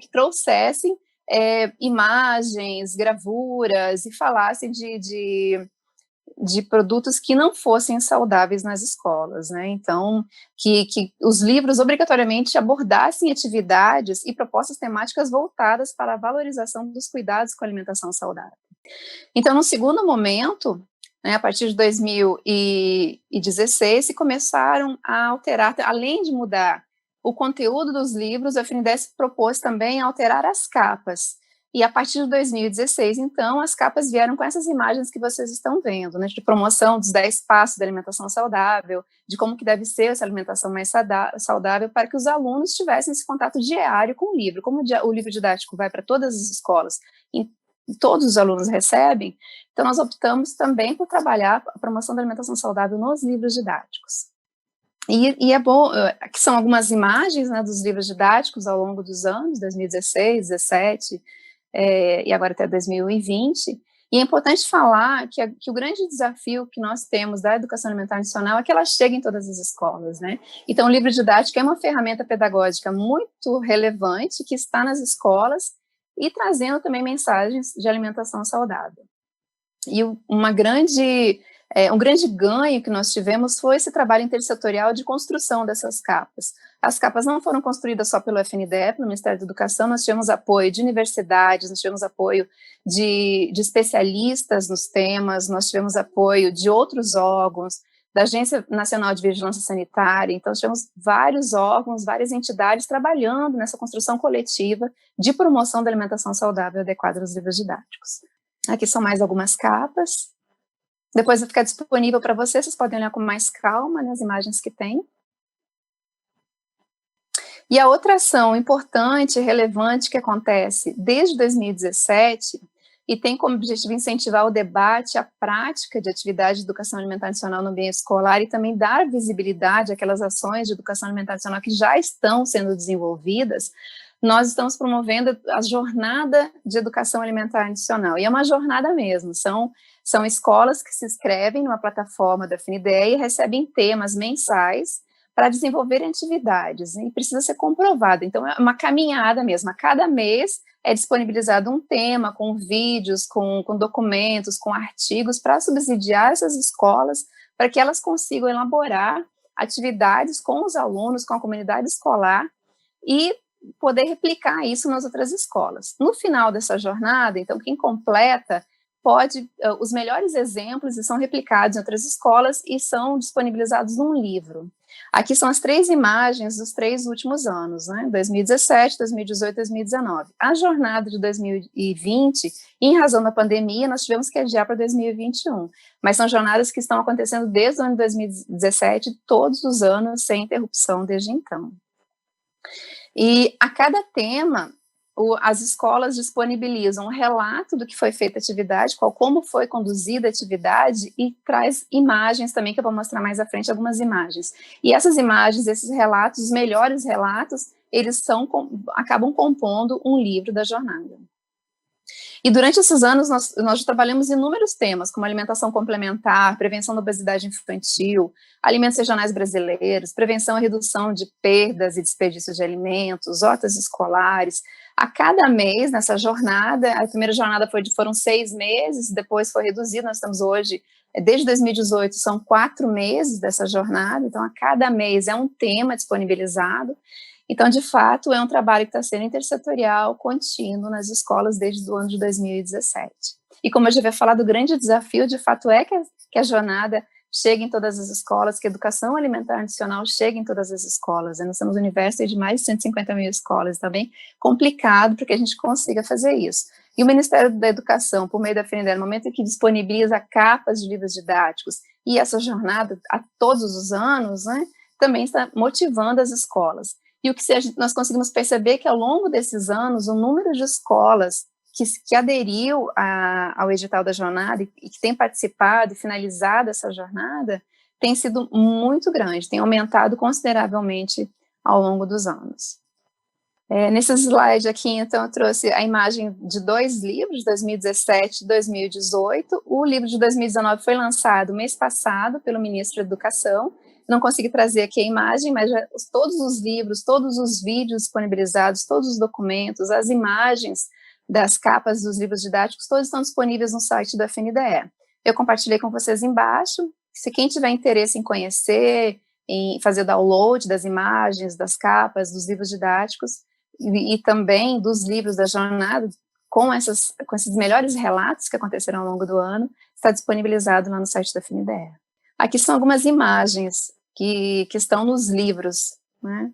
trouxessem imagens, gravuras, e falassem de produtos que não fossem saudáveis nas escolas, né? Então, que os livros obrigatoriamente abordassem atividades e propostas temáticas voltadas para a valorização dos cuidados com a alimentação saudável. Então, no segundo momento, né, a partir de 2016, se começaram a alterar, além de mudar o conteúdo dos livros, o FNDE se propôs também a alterar as capas. E a partir de 2016, então, as capas vieram com essas imagens que vocês estão vendo, né, de promoção dos 10 passos da alimentação saudável, de como que deve ser essa alimentação mais saudável, para que os alunos tivessem esse contato diário com o livro. Como o livro didático vai para todas as escolas, e todos os alunos recebem, então nós optamos também por trabalhar a promoção da alimentação saudável nos livros didáticos. E é bom, aqui são algumas imagens, né, dos livros didáticos ao longo dos anos, 2016, 2017, e agora até 2020, E é importante falar que o grande desafio que nós temos da educação alimentar nutricional é que ela chega em todas as escolas, né? Então, o livro didático é uma ferramenta pedagógica muito relevante que está nas escolas e trazendo também mensagens de alimentação saudável. E um grande ganho que nós tivemos foi esse trabalho intersetorial de construção dessas capas. As capas não foram construídas só pelo FNDE, pelo Ministério da Educação, nós tivemos apoio de universidades, nós tivemos apoio de especialistas nos temas, nós tivemos apoio de outros órgãos, da Agência Nacional de Vigilância Sanitária, então tivemos vários órgãos, várias entidades trabalhando nessa construção coletiva de promoção da alimentação saudável adequada aos livros didáticos. Aqui são mais algumas capas. Depois vai ficar disponível para vocês podem olhar com mais calma, né, as imagens que tem. E a outra ação importante, relevante, que acontece desde 2017, e tem como objetivo incentivar o debate, a prática de atividade de educação alimentar nutricional no ambiente escolar e também dar visibilidade àquelas ações de educação alimentar nutricional que já estão sendo desenvolvidas, nós estamos promovendo a jornada de educação alimentar nutricional. E é uma jornada mesmo, são escolas que se inscrevem numa plataforma da FNDE e recebem temas mensais para desenvolverem atividades, e precisa ser comprovado. Então, é uma caminhada mesmo. A cada mês é disponibilizado um tema, com vídeos, com documentos, com artigos, para subsidiar essas escolas, para que elas consigam elaborar atividades com os alunos, com a comunidade escolar, e poder replicar isso nas outras escolas. No final dessa jornada, então, quem completa os melhores exemplos são replicados em outras escolas e são disponibilizados num livro. Aqui são as 3 imagens dos 3 últimos anos, né, 2017, 2018 e 2019. A jornada de 2020, em razão da pandemia, nós tivemos que adiar para 2021, mas são jornadas que estão acontecendo desde o ano de 2017, todos os anos, sem interrupção desde então. E a cada tema, as escolas disponibilizam um relato do que foi feita a atividade, como foi conduzida a atividade, e traz imagens também, que eu vou mostrar mais à frente, algumas imagens. E essas imagens, esses relatos, os melhores relatos, eles acabam compondo um livro da jornada. E durante esses anos, nós trabalhamos inúmeros temas, como alimentação complementar, prevenção da obesidade infantil, alimentos regionais brasileiros, prevenção e redução de perdas e desperdícios de alimentos, hortas escolares. A cada mês, nessa jornada, a primeira jornada foram 6 meses, depois foi reduzido, nós estamos hoje, desde 2018, são 4 meses dessa jornada, então a cada mês é um tema disponibilizado. Então, de fato, é um trabalho que está sendo intersetorial, contínuo nas escolas desde o ano de 2017. E como eu já havia falado, o grande desafio, de fato, é que a jornada chegue em todas as escolas, que a educação alimentar nutricional chegue em todas as escolas. Nós temos um universo de mais de 150 mil escolas, está bem complicado para que a gente consiga fazer isso. E o Ministério da Educação, por meio da FNDE, no momento em que disponibiliza capas de livros didáticos e essa jornada a todos os anos, né, também está motivando as escolas. E o que nós conseguimos perceber que ao longo desses anos, o número de escolas que aderiu ao edital da jornada e que tem participado e finalizado essa jornada tem sido muito grande, tem aumentado consideravelmente ao longo dos anos. Nesse slide aqui, então, eu trouxe a imagem de 2 livros, 2017 e 2018. O livro de 2019 foi lançado mês passado pelo ministro da Educação. Não consegui trazer aqui a imagem, mas todos os livros, todos os vídeos disponibilizados, todos os documentos, as imagens das capas dos livros didáticos, todos estão disponíveis no site da FNDE. Eu compartilhei com vocês embaixo. Se quem tiver interesse em conhecer, em fazer download das imagens, das capas, dos livros didáticos, e também dos livros da jornada, com esses melhores relatos que aconteceram ao longo do ano, está disponibilizado lá no site da FNDE. Aqui são algumas imagens que estão nos livros, né?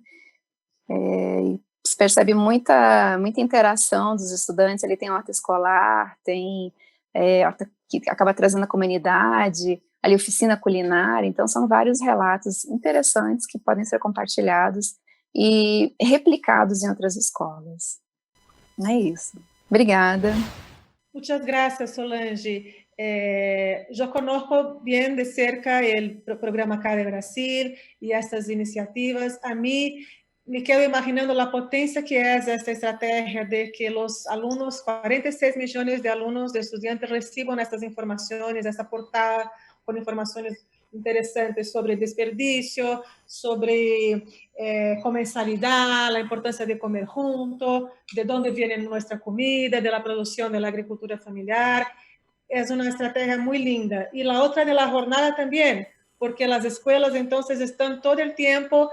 Se percebe muita interação dos estudantes, ele tem horta escolar, tem horta que acaba trazendo a comunidade, ali oficina culinária, então são vários relatos interessantes que podem ser compartilhados e replicados em outras escolas. É isso. Obrigada. Muchas gracias, Solange. Yo conozco bien de cerca el programa CADE Brasil y estas iniciativas. A mí me quedo imaginando la potencia que es esta estrategia de que los alumnos, 46 millones de alumnos, de estudiantes, reciban estas informaciones, esta portada con informaciones interesantes sobre desperdicio, sobre comensalidad, la importancia de comer juntos, de dónde viene nuestra comida, de la producción de la agricultura familiar. Es una estrategia muy linda. Y la otra de la jornada también, porque las escuelas entonces están todo el tiempo,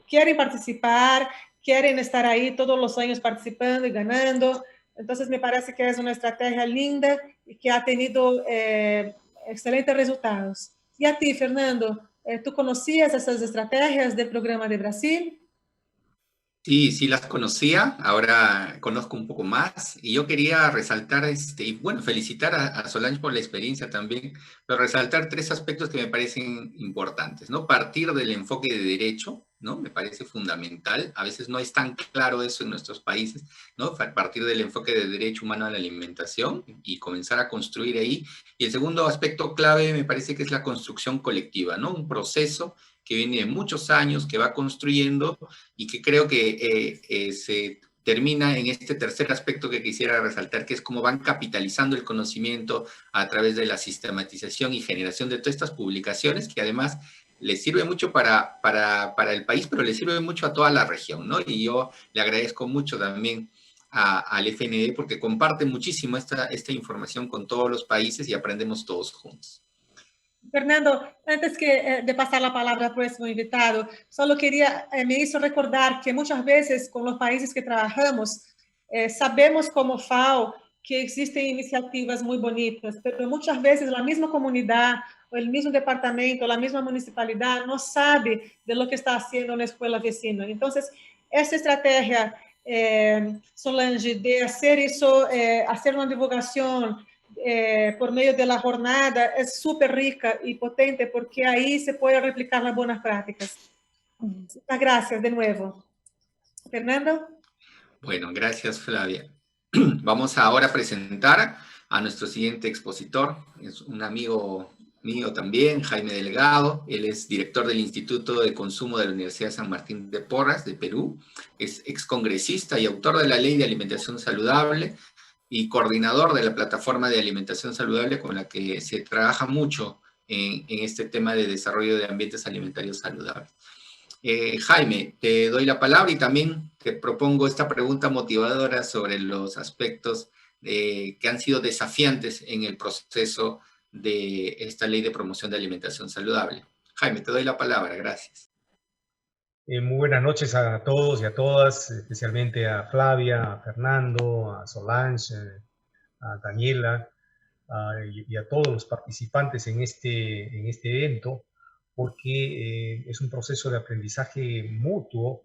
quieren participar, quieren estar ahí todos los años participando y ganando. Entonces me parece que es una estrategia linda y que ha tenido excelentes resultados. Y a ti, Fernando, ¿tú conocías esas estrategias del programa de Brasil? Sí, sí las conocía, ahora conozco un poco más y yo quería resaltar, y bueno, felicitar a Solange por la experiencia también, pero resaltar tres aspectos que me parecen importantes, ¿no? Partir del enfoque de derecho, ¿no? Me parece fundamental, a veces no es tan claro eso en nuestros países, ¿no? Partir del enfoque de derecho humano a la alimentación y comenzar a construir ahí. Y el segundo aspecto clave me parece que es la construcción colectiva, ¿no? Un proceso que viene de muchos años, que va construyendo y que creo que se termina en este tercer aspecto que quisiera resaltar, que es cómo van capitalizando el conocimiento a través de la sistematización y generación de todas estas publicaciones, que además les sirve mucho para el país, pero les sirve mucho a toda la región, ¿no? Y yo le agradezco mucho también al FND porque comparte muchísimo esta información con todos los países y aprendemos todos juntos. Fernando, antes de pasar la palabra al próximo invitado, solo quería, me hizo recordar que muchas veces con los países que trabajamos, sabemos como FAO que existen iniciativas muy bonitas, pero muchas veces la misma comunidad o el mismo departamento, la misma municipalidad no sabe de lo que está haciendo una escuela vecina. Entonces, esta estrategia, Solange, de hacer eso, hacer una divulgación por medio de la jornada es súper rica y potente porque ahí se puede replicar las buenas prácticas. Muchas gracias de nuevo. Fernando. Bueno, gracias Flavia. Vamos ahora a presentar a nuestro siguiente expositor. Es un amigo mío también, Jaime Delgado. Él es director del Instituto de Consumo de la Universidad San Martín de Porres, de Perú. Es excongresista y autor de la Ley de Alimentación Saludable y coordinador de la Plataforma de Alimentación Saludable, con la que se trabaja mucho en este tema de desarrollo de ambientes alimentarios saludables. Jaime, te doy la palabra y también te propongo esta pregunta motivadora sobre los aspectos que han sido desafiantes en el proceso de esta ley de promoción de alimentación saludable. Jaime, te doy la palabra, gracias. Muy buenas noches a todos y a todas, especialmente a Flavia, a Fernando, a Solange, a Daniela y a todos los participantes en este evento, porque es un proceso de aprendizaje mutuo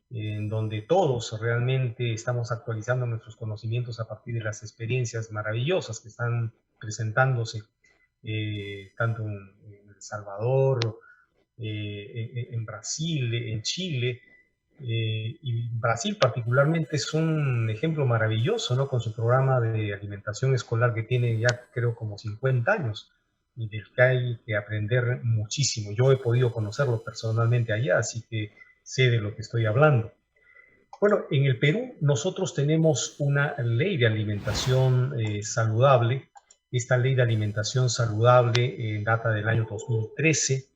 en donde todos realmente estamos actualizando nuestros conocimientos a partir de las experiencias maravillosas que están presentándose tanto en El Salvador, en Brasil, en Chile, y Brasil particularmente es un ejemplo maravilloso, ¿no? Con su programa de alimentación escolar que tiene ya creo como 50 años y del que hay que aprender muchísimo. Yo he podido conocerlo personalmente allá, así que sé de lo que estoy hablando. Bueno, en el Perú nosotros tenemos una ley de alimentación saludable. Esta ley de alimentación saludable data del año 2013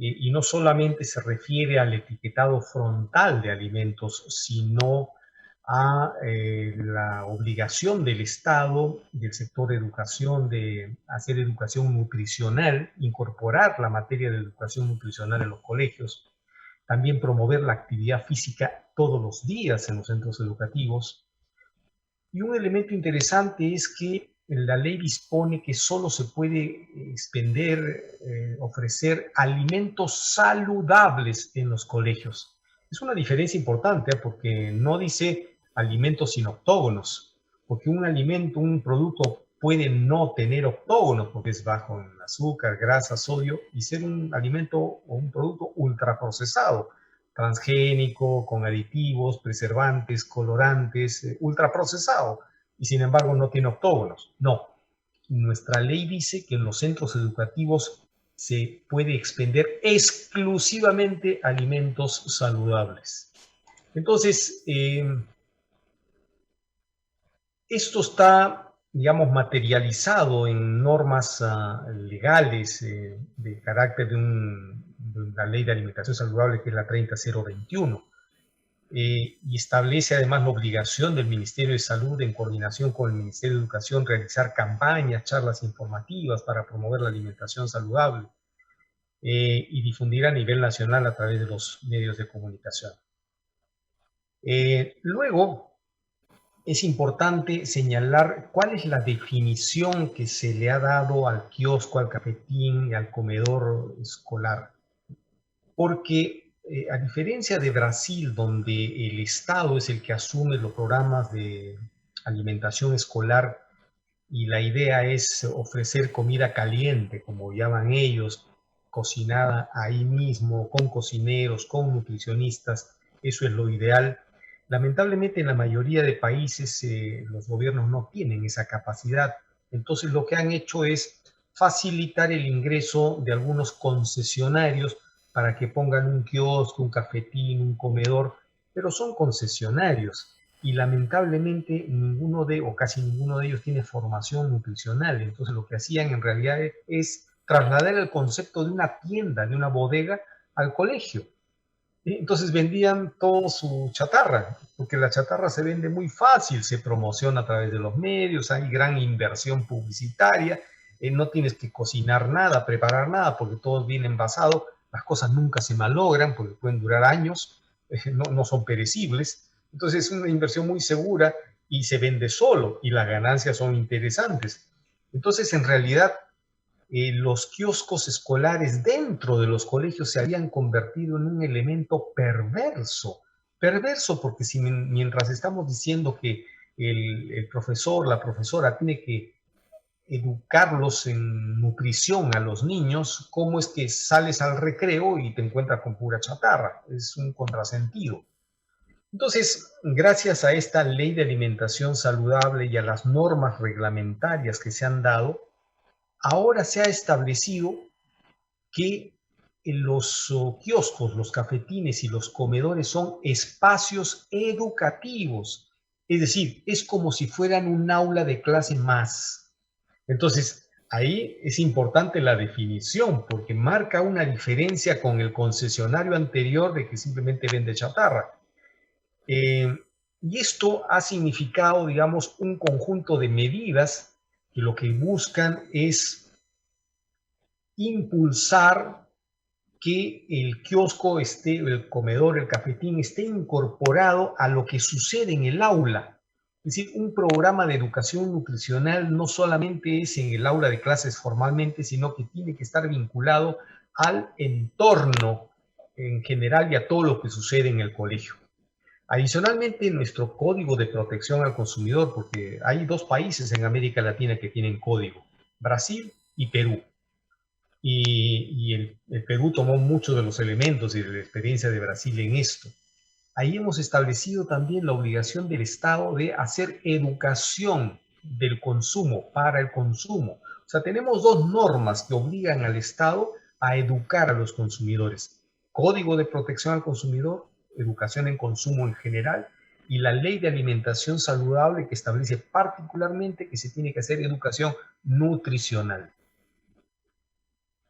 y no solamente se refiere al etiquetado frontal de alimentos, sino a la obligación del Estado, del sector de educación, de hacer educación nutricional, incorporar la materia de educación nutricional en los colegios, también promover la actividad física todos los días en los centros educativos. Y un elemento interesante es que la ley dispone que solo se puede expender, ofrecer alimentos saludables en los colegios. Es una diferencia importante porque no dice alimentos sin octógonos, porque un alimento, un producto puede no tener octógonos porque es bajo en azúcar, grasa, sodio y ser un alimento o un producto ultraprocesado, transgénico, con aditivos, preservantes, colorantes, ultraprocesado, y sin embargo no tiene octógonos. No, nuestra ley dice que en los centros educativos se puede expender exclusivamente alimentos saludables. Entonces, esto está, digamos, materializado en normas legales de carácter de una ley de alimentación saludable que es la 30021. Y establece además la obligación del Ministerio de Salud en coordinación con el Ministerio de Educación realizar campañas, charlas informativas para promover la alimentación saludable y difundir a nivel nacional a través de los medios de comunicación. Luego, es importante señalar cuál es la definición que se le ha dado al kiosco, al cafetín y al comedor escolar. Porque a diferencia de Brasil, donde el Estado es el que asume los programas de alimentación escolar y la idea es ofrecer comida caliente, como llaman ellos, cocinada ahí mismo, con cocineros, con nutricionistas, eso es lo ideal. Lamentablemente en la mayoría de países los gobiernos no tienen esa capacidad, entonces lo que han hecho es facilitar el ingreso de algunos concesionarios para que pongan un kiosco, un cafetín, un comedor, pero son concesionarios y lamentablemente casi ninguno de ellos tiene formación nutricional. Entonces lo que hacían en realidad es trasladar el concepto de una tienda, de una bodega, al colegio. Entonces vendían todo su chatarra, porque la chatarra se vende muy fácil, se promociona a través de los medios, hay gran inversión publicitaria, no tienes que cocinar nada, preparar nada, porque todo viene envasado. Las cosas nunca se malogran porque pueden durar años, no son perecibles. Entonces es una inversión muy segura y se vende solo y las ganancias son interesantes. Entonces en realidad los kioscos escolares dentro de los colegios se habían convertido en un elemento perverso. Perverso porque si mientras estamos diciendo que el profesor, la profesora tiene que educarlos en nutrición a los niños, ¿cómo es que sales al recreo y te encuentras con pura chatarra? Es un contrasentido. Entonces, gracias a esta ley de alimentación saludable y a las normas reglamentarias que se han dado, ahora se ha establecido que los kioscos, los cafetines y los comedores son espacios educativos. Es decir, es como si fueran un aula de clase más. Entonces, ahí es importante la definición porque marca una diferencia con el concesionario anterior de que simplemente vende chatarra. Y esto ha significado, digamos, un conjunto de medidas que lo que buscan es impulsar que el kiosco el comedor, el cafetín esté incorporado a lo que sucede en el aula. Es decir, un programa de educación nutricional no solamente es en el aula de clases formalmente, sino que tiene que estar vinculado al entorno en general y a todo lo que sucede en el colegio. Adicionalmente, nuestro Código de Protección al Consumidor, porque hay dos países en América Latina que tienen código, Brasil y Perú. Y el Perú tomó muchos de los elementos y de la experiencia de Brasil en esto. Ahí hemos establecido también la obligación del Estado de hacer educación del consumo, para el consumo. O sea, tenemos dos normas que obligan al Estado a educar a los consumidores. Código de Protección al Consumidor, educación en consumo en general, y la Ley de Alimentación Saludable que establece particularmente que se tiene que hacer educación nutricional.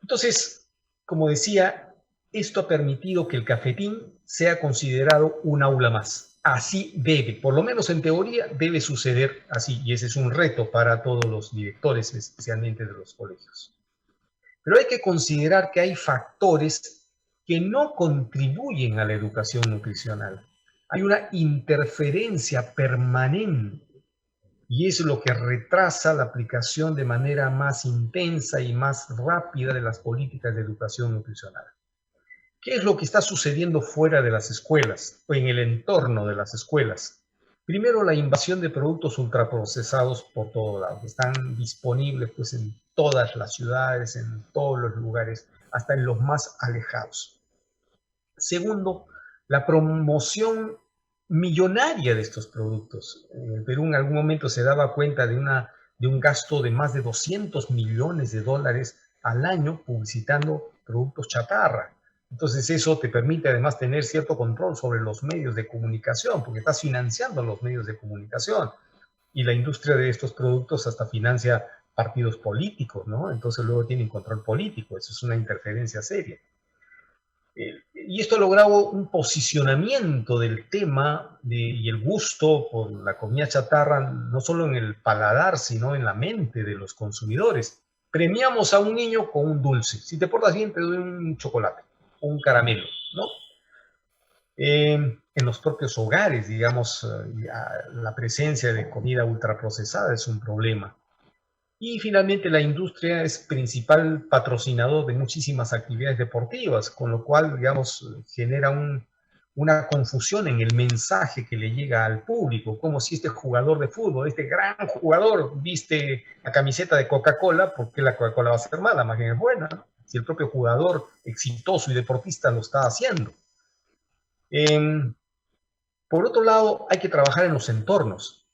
Entonces, como decía, esto ha permitido que el cafetín sea considerado un aula más. Así debe, por lo menos en teoría, debe suceder así. Y ese es un reto para todos los directores, especialmente de los colegios. Pero hay que considerar que hay factores que no contribuyen a la educación nutricional. Hay una interferencia permanente y es lo que retrasa la aplicación de manera más intensa y más rápida de las políticas de educación nutricional. ¿Qué es lo que está sucediendo fuera de las escuelas o en el entorno de las escuelas? Primero, la invasión de productos ultraprocesados por todo lado. Están disponibles pues, en todas las ciudades, en todos los lugares, hasta en los más alejados. Segundo, la promoción millonaria de estos productos. En el Perú en algún momento se daba cuenta de un gasto de más de $200 millones al año publicitando productos chatarra. Entonces eso te permite además tener cierto control sobre los medios de comunicación, porque estás financiando los medios de comunicación. Y la industria de estos productos hasta financia partidos políticos, ¿no? Entonces luego tienen control político, eso es una interferencia seria. Y esto ha logrado un posicionamiento del tema y el gusto por la comida chatarra, no solo en el paladar, sino en la mente de los consumidores. Premiamos a un niño con un dulce. Si te portas bien, te doy un chocolate, un caramelo, ¿no? En los propios hogares, digamos, la presencia de comida ultraprocesada es un problema. Y finalmente la industria es principal patrocinador de muchísimas actividades deportivas, con lo cual, digamos, genera una confusión en el mensaje que le llega al público, como si este jugador de fútbol, este gran jugador, viste la camiseta de Coca-Cola, ¿por qué la Coca-Cola va a ser mala? Más bien es buena, ¿no? Si el propio jugador exitoso y deportista lo está haciendo. Por otro lado, hay que trabajar en los entornos.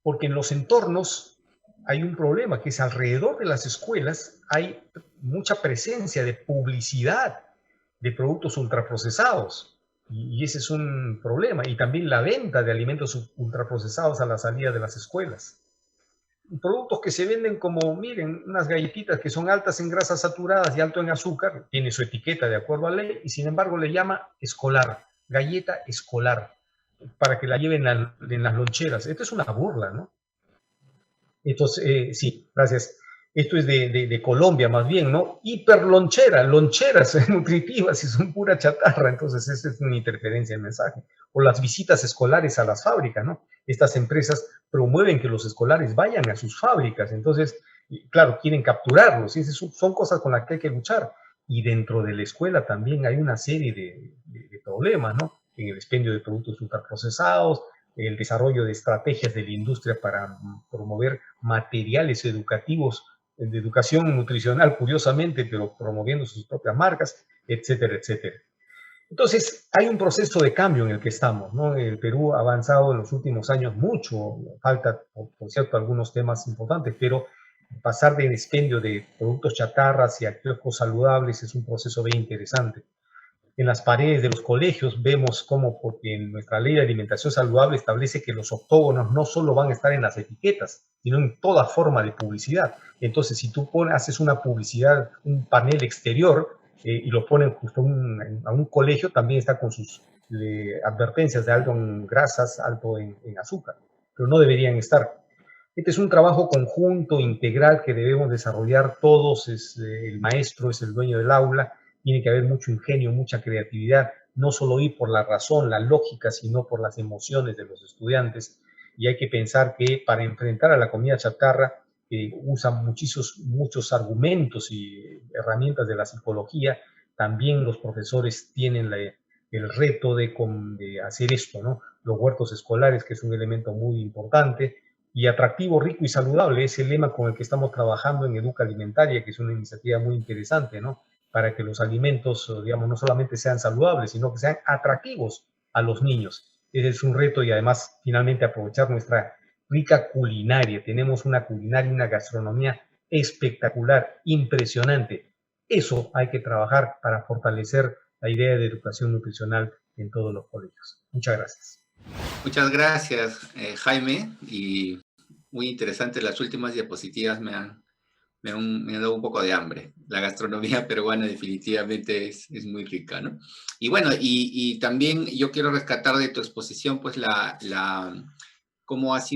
Porque en los entornos hay un problema, que es alrededor de las escuelas hay mucha presencia de publicidad de productos ultraprocesados. Y ese es un problema. Y también la venta de alimentos ultraprocesados a la salida de las escuelas. Productos que se venden como, miren, unas galletitas que son altas en grasas saturadas y alto en azúcar, tiene su etiqueta de acuerdo a ley, y sin embargo le llama escolar, galleta escolar, para que la lleven en las loncheras. Esto es una burla, ¿no? Entonces, sí, gracias. Esto es de Colombia más bien, ¿no? Hiperlonchera, loncheras nutritivas y son pura chatarra, entonces esa es una interferencia en mensaje. O las visitas escolares a las fábricas, ¿no? Estas empresas promueven que los escolares vayan a sus fábricas, entonces, claro, quieren capturarlos, y son cosas con las que hay que luchar. Y dentro de la escuela también hay una serie de problemas, ¿no? En el expendio de productos ultraprocesados, el desarrollo de estrategias de la industria para promover materiales educativos de educación nutricional, curiosamente, pero promoviendo sus propias marcas, etcétera, etcétera. Entonces, hay un proceso de cambio en el que estamos, ¿no? El Perú ha avanzado en los últimos años mucho, falta, por cierto, algunos temas importantes, pero pasar del expendio de productos chatarras y a kioscos saludables es un proceso bien interesante. En las paredes de los colegios vemos cómo, porque en nuestra ley de alimentación saludable establece que los octógonos no solo van a estar en las etiquetas, sino en toda forma de publicidad. Entonces, si tú haces una publicidad, un panel exterior, y lo ponen justo a un colegio, también está con sus advertencias de alto en grasas, alto en azúcar, pero no deberían estar. Este es un trabajo conjunto, integral, que debemos desarrollar todos. El maestro es el dueño del aula, tiene que haber mucho ingenio, mucha creatividad, no solo ir por la razón, la lógica, sino por las emociones de los estudiantes. Y hay que pensar que para enfrentar a la comida chatarra usan muchos argumentos y herramientas de la psicología. También los profesores tienen el reto de hacer esto, ¿no? Los huertos escolares, que es un elemento muy importante, y atractivo, rico y saludable, es el lema con el que estamos trabajando en Educa Alimentaria, que es una iniciativa muy interesante, ¿no? Para que los alimentos, digamos, no solamente sean saludables, sino que sean atractivos a los niños. Ese es un reto, y además, finalmente, aprovechar nuestra rica culinaria. Tenemos una culinaria, una gastronomía espectacular, impresionante. Eso hay que trabajar para fortalecer la idea de educación nutricional en todos los colegios. Muchas gracias. Muchas gracias, Jaime, y muy interesante. Las últimas diapositivas me han dado un poco de hambre. La gastronomía peruana definitivamente es muy rica, ¿no? Y bueno, y también yo quiero rescatar de tu exposición, pues, cómo se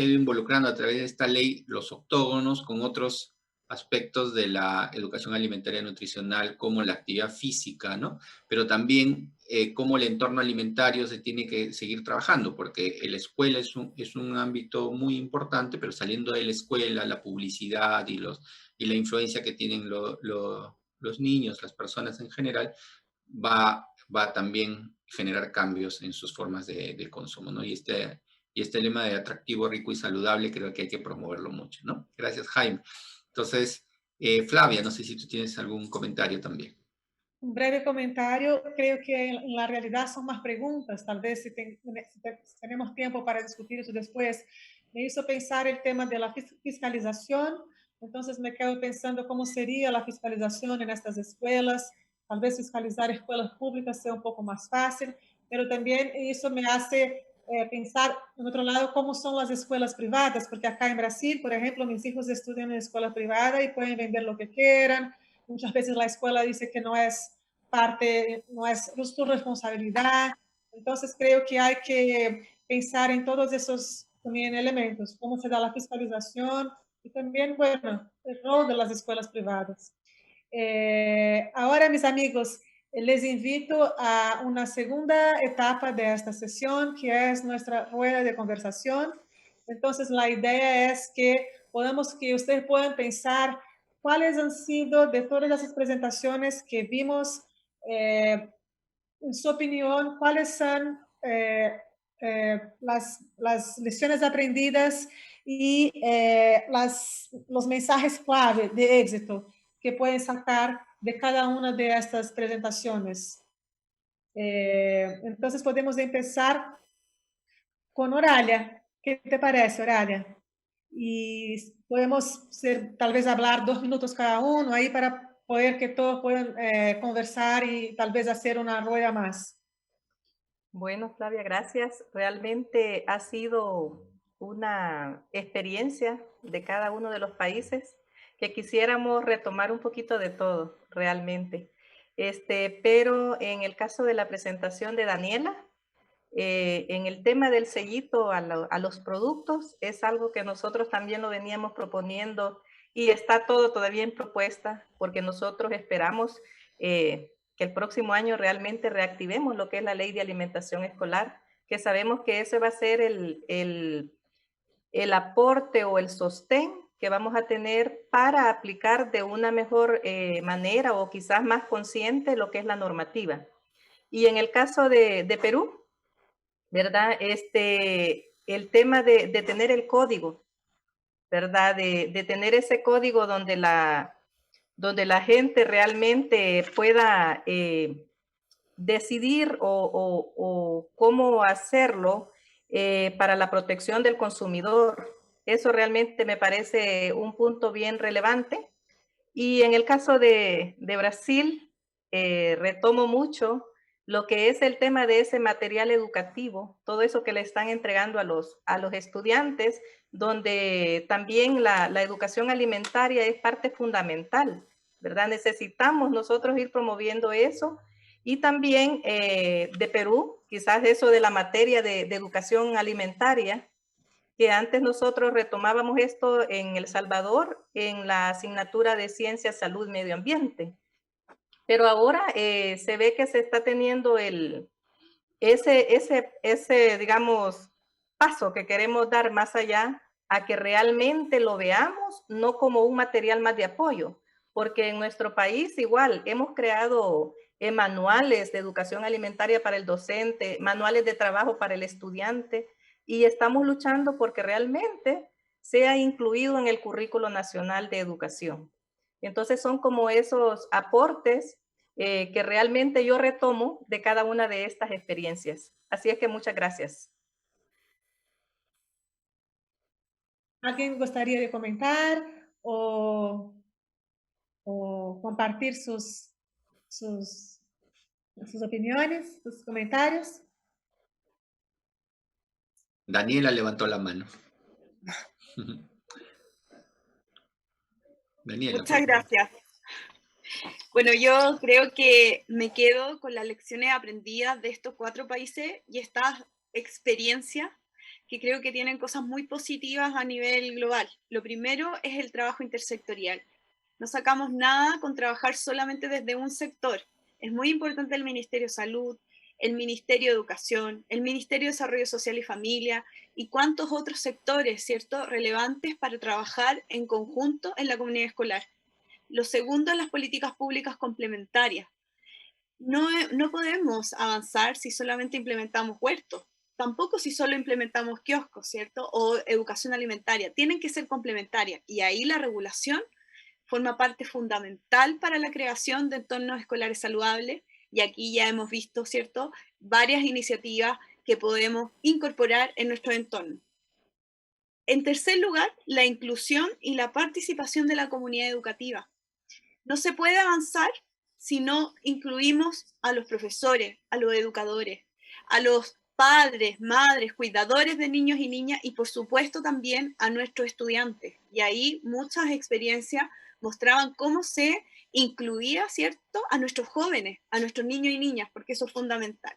ha ido involucrando a través de esta ley los octógonos con otros aspectos de la educación alimentaria nutricional, como la actividad física, ¿no? Pero también cómo el entorno alimentario se tiene que seguir trabajando, porque la escuela es un ámbito muy importante, pero saliendo de la escuela, la publicidad y la influencia que tienen los niños, las personas en general, va también a generar cambios en sus formas de consumo, ¿no? Y este lema de atractivo, rico y saludable creo que hay que promoverlo mucho, ¿no? Gracias, Jaime. Entonces, Flavia, no sé si tú tienes algún comentario también. Un breve comentario, creo que en la realidad son más preguntas, tal vez si tenemos tiempo para discutir eso después. me hizo pensar el tema de la fiscalización. Entonces me quedo pensando cómo sería la fiscalización en estas escuelas. Tal vez fiscalizar escuelas públicas sea un poco más fácil, pero también eso me hace pensar, en otro lado, cómo son las escuelas privadas, porque acá en Brasil, por ejemplo, mis hijos estudian en escuela privada y pueden vender lo que quieran. Muchas veces la escuela dice que no es parte, no es su responsabilidad. Entonces creo que hay que pensar en todos esos también elementos, cómo se da la fiscalización y también, bueno, el rol de las escuelas privadas. Ahora, mis amigos, les invito a una segunda etapa de esta sesión, que es nuestra rueda de conversación. Entonces, la idea es que ustedes puedan pensar cuáles han sido, de todas las presentaciones que vimos, en su opinión, cuáles son las lecciones aprendidas y los mensajes clave de éxito que pueden sacar de cada una de estas presentaciones. Entonces, podemos empezar con Oralia. ¿Qué te parece, Oralia? Y podemos tal vez hablar 2 minutos cada uno ahí para poder que todos puedan conversar y tal vez hacer una rueda más. Bueno, Flavia, gracias. Realmente ha sido una experiencia de cada uno de los países que quisiéramos retomar un poquito de todo, realmente. Pero en el caso de la presentación de Daniela, en el tema del sellito a los productos, es algo que nosotros también lo veníamos proponiendo y está todo todavía en propuesta, porque nosotros esperamos que el próximo año realmente reactivemos lo que es la ley de alimentación escolar, que sabemos que ese va a ser el aporte o el sostén que vamos a tener para aplicar de una mejor manera o quizás más consciente lo que es la normativa. Y en el caso de Perú, ¿verdad? El tema de tener el código, ¿verdad? De tener ese código donde la gente realmente pueda decidir o cómo hacerlo para la protección del consumidor. Eso realmente me parece un punto bien relevante. Y en el caso de Brasil, retomo mucho lo que es el tema de ese material educativo, todo eso que le están entregando a los estudiantes, donde también la educación alimentaria es parte fundamental, ¿verdad? Necesitamos nosotros ir promoviendo eso. Y también de Perú, quizás eso de la materia de educación alimentaria, que antes nosotros retomábamos esto en El Salvador, en la asignatura de Ciencia, Salud, Medio Ambiente. Pero ahora se ve que se está teniendo ese, digamos, paso que queremos dar más allá a que realmente lo veamos, no como un material más de apoyo, porque en nuestro país igual hemos creado manuales de educación alimentaria para el docente, manuales de trabajo para el estudiante, y estamos luchando porque realmente sea incluido en el currículo nacional de educación. Entonces son como esos aportes que realmente yo retomo de cada una de estas experiencias. Así es que muchas gracias. ¿Alguien gustaría de comentar o compartir sus opiniones, sus comentarios? Daniela levantó la mano. Daniela, muchas gracias. Bueno, yo creo que me quedo con las lecciones aprendidas de estos 4 países y estas experiencias que creo que tienen cosas muy positivas a nivel global. Lo primero es el trabajo intersectorial. No sacamos nada con trabajar solamente desde un sector. Es muy importante el Ministerio de Salud, el Ministerio de Educación, el Ministerio de Desarrollo Social y Familia y cuántos otros sectores, ¿cierto?, relevantes para trabajar en conjunto en la comunidad escolar. Lo segundo, las políticas públicas complementarias. No podemos avanzar si solamente implementamos huertos, tampoco si solo implementamos kioscos, ¿cierto? O educación alimentaria. Tienen que ser complementarias y ahí la regulación forma parte fundamental para la creación de entornos escolares saludables y aquí ya hemos visto, ¿cierto?, varias iniciativas que podemos incorporar en nuestro entorno. En tercer lugar, la inclusión y la participación de la comunidad educativa. No se puede avanzar si no incluimos a los profesores, a los educadores, a los padres, madres, cuidadores de niños y niñas y por supuesto también a nuestros estudiantes. Y ahí muchas experiencias mostraban cómo se incluía, ¿cierto?, a nuestros jóvenes, a nuestros niños y niñas, porque eso es fundamental.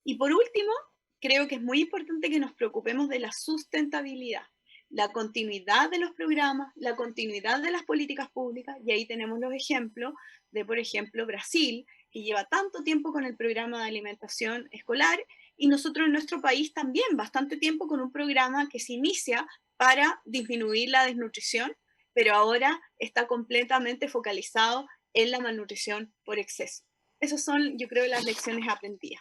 Y por último, creo que es muy importante que nos preocupemos de la sustentabilidad, la continuidad de los programas, la continuidad de las políticas públicas, y ahí tenemos los ejemplos de, por ejemplo, Brasil, que lleva tanto tiempo con el programa de alimentación escolar, y nosotros en nuestro país también bastante tiempo con un programa que se inicia para disminuir la desnutrición, pero ahora está completamente focalizado en la malnutrición por exceso. Esas son, yo creo, las lecciones aprendidas.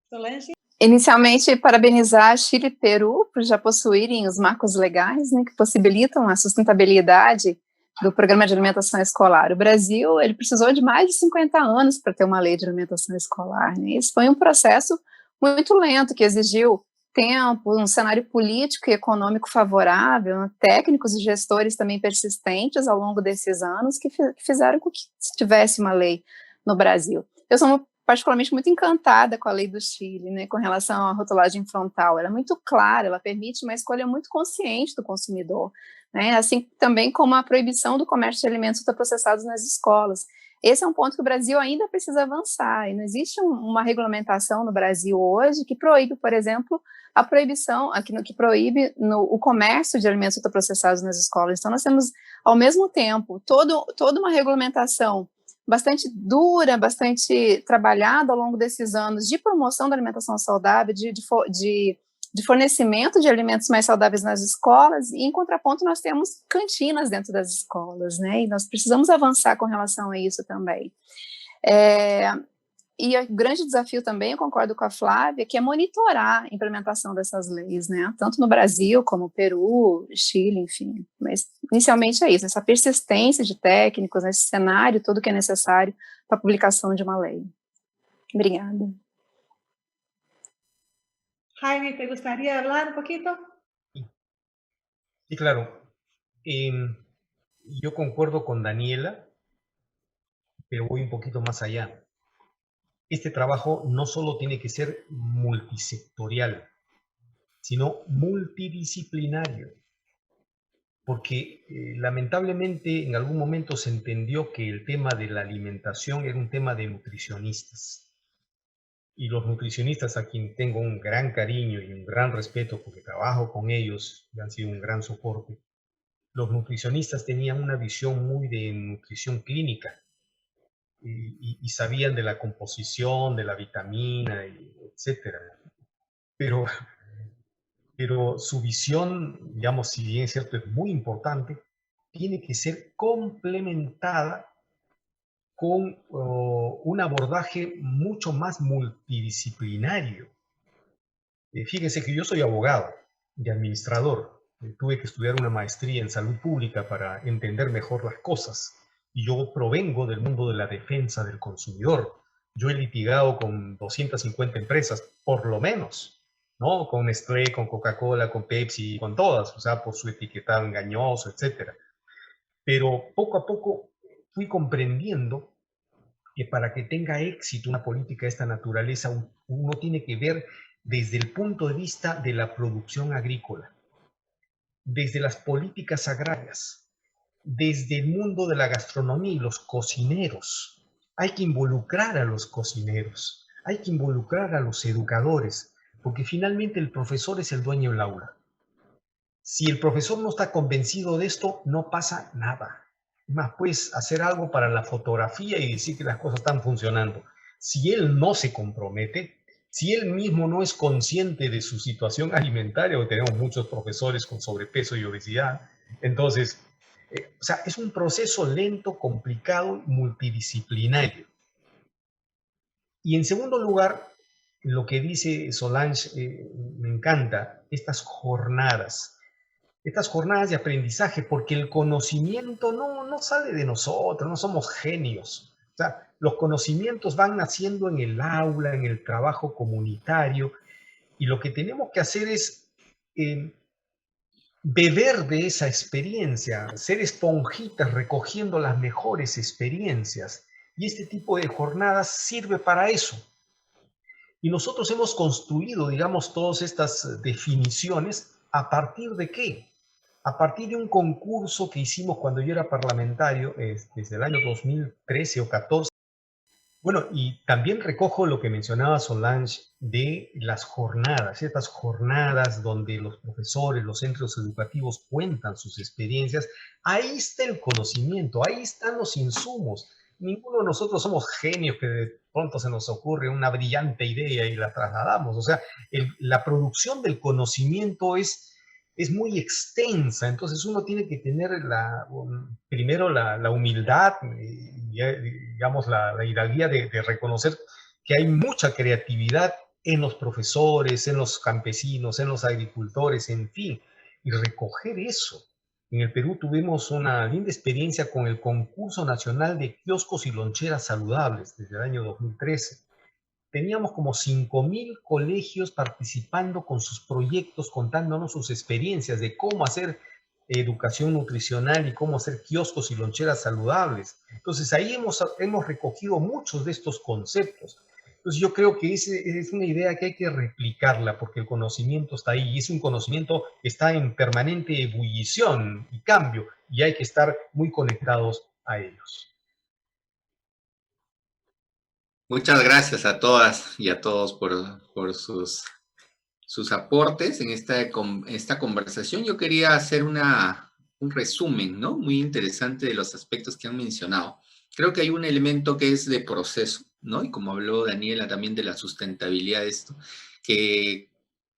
Solange? Inicialmente, parabenizar Chile e Peru por já possuírem os marcos legais, né, que possibilitam a sustentabilidade do Programa de Alimentação Escolar. O Brasil, ele precisou de mais de 50 anos para ter uma lei de alimentação escolar, né? Isso foi um processo muito lento, que exigiu tempo, um cenário político e econômico favorável, técnicos e gestores também persistentes ao longo desses anos, que fizeram com que se tivesse uma lei no Brasil. Eu sou particularmente muito encantada com a lei do Chile, né, com relação à rotulagem frontal. Ela é muito clara, ela permite uma escolha muito consciente do consumidor, né, assim também como a proibição do comércio de alimentos ultraprocessados nas escolas. Esse é um ponto que o Brasil ainda precisa avançar, e não existe uma regulamentação no Brasil hoje que proíbe, por exemplo, a proibição, que proíbe o comércio de alimentos ultraprocessados nas escolas. Então, nós temos, ao mesmo tempo, toda uma regulamentação bastante dura, bastante trabalhada ao longo desses anos de promoção da alimentação saudável, de fornecimento de alimentos mais saudáveis nas escolas, e em contraponto nós temos cantinas dentro das escolas, né, e nós precisamos avançar com relação a isso também. E o grande desafio também, eu concordo com a Flávia, que é monitorar a implementação dessas leis, né, tanto no Brasil como Peru, Chile, enfim, mas inicialmente é isso, essa persistência de técnicos, esse cenário todo que é necessário para a publicação de uma lei. Obrigada. Jaime, ¿te gustaría hablar un poquito? Sí, claro. Yo concuerdo con Daniela, pero voy un poquito más allá. Este trabajo no solo tiene que ser multisectorial, sino multidisciplinario, porque lamentablemente en algún momento se entendió que el tema de la alimentación era un tema de nutricionistas. Y los nutricionistas, a quien tengo un gran cariño y un gran respeto porque trabajo con ellos y han sido un gran soporte, los nutricionistas tenían una visión muy de nutrición clínica y sabían de la composición, de la vitamina, etc. Pero su visión, digamos, si bien es cierto, es muy importante, tiene que ser complementada con un abordaje mucho más multidisciplinario. Fíjense que yo soy abogado y administrador. Tuve que estudiar una maestría en salud pública para entender mejor las cosas. Y yo provengo del mundo de la defensa del consumidor. Yo he litigado con 250 empresas, por lo menos, ¿no? Con Nestlé, con Coca-Cola, con Pepsi, con todas, o sea, por su etiquetado engañoso, etc. Pero poco a poco fui comprendiendo que para que tenga éxito una política de esta naturaleza, uno tiene que ver desde el punto de vista de la producción agrícola, desde las políticas agrarias, desde el mundo de la gastronomía y los cocineros. Hay que involucrar a los cocineros, hay que involucrar a los educadores, porque finalmente el profesor es el dueño del aula. Si el profesor no está convencido de esto, no pasa nada. Más, puedes hacer algo para la fotografía y decir que las cosas están funcionando. Si él no se compromete, si él mismo no es consciente de su situación alimentaria, porque tenemos muchos profesores con sobrepeso y obesidad, entonces, o sea, es un proceso lento, complicado, multidisciplinario. Y en segundo lugar, lo que dice Solange me encanta, estas jornadas de aprendizaje, porque el conocimiento no sale de nosotros, no somos genios. O sea, los conocimientos van naciendo en el aula, en el trabajo comunitario, y lo que tenemos que hacer es beber de esa experiencia, ser esponjitas recogiendo las mejores experiencias. Y este tipo de jornadas sirve para eso. Y nosotros hemos construido, digamos, todas estas definiciones a partir de ¿qué? A partir de un concurso que hicimos cuando yo era parlamentario, desde el año 2013 o 14. Bueno, y también recojo lo que mencionaba Solange de las jornadas, estas jornadas donde los profesores, los centros educativos cuentan sus experiencias. Ahí está el conocimiento, ahí están los insumos. Ninguno de nosotros somos genios que de pronto se nos ocurre una brillante idea y la trasladamos. O sea, la producción del conocimiento es muy extensa, entonces uno tiene que tener primero la humildad, digamos la hidalguía de reconocer que hay mucha creatividad en los profesores, en los campesinos, en los agricultores, en fin, y recoger eso. En el Perú tuvimos una linda experiencia con el Concurso Nacional de Kioscos y Loncheras Saludables desde el año 2013. Teníamos como 5.000 colegios participando con sus proyectos, contándonos sus experiencias de cómo hacer educación nutricional y cómo hacer kioscos y loncheras saludables. Entonces ahí hemos recogido muchos de estos conceptos. Entonces yo creo que es una idea que hay que replicarla porque el conocimiento está ahí y es un conocimiento que está en permanente ebullición y cambio y hay que estar muy conectados a ellos. Muchas gracias a todas y a todos por sus aportes en esta conversación. Yo quería hacer un resumen, ¿no? Muy interesante de los aspectos que han mencionado. Creo que hay un elemento que es de proceso, ¿no? Y como habló Daniela también de la sustentabilidad de esto, que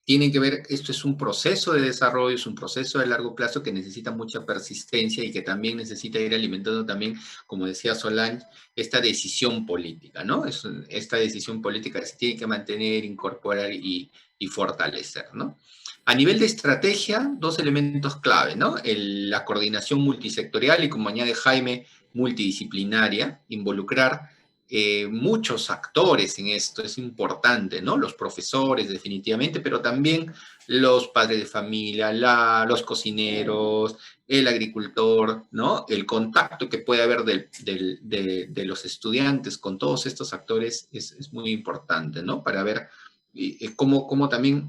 tienen que ver, esto es un proceso de desarrollo, es un proceso de largo plazo que necesita mucha persistencia y que también necesita ir alimentando también, como decía Solange, esta decisión política, ¿no? Esta decisión política se tiene que mantener, incorporar y fortalecer, ¿no? A nivel de estrategia, dos elementos clave, ¿no? La coordinación multisectorial y, como añade Jaime, multidisciplinaria, involucrar muchos actores en esto, es importante, ¿no? Los profesores, definitivamente, pero también los padres de familia, los cocineros, el agricultor, ¿no? El contacto que puede haber de los estudiantes con todos estos actores es muy importante, ¿no? Para ver cómo también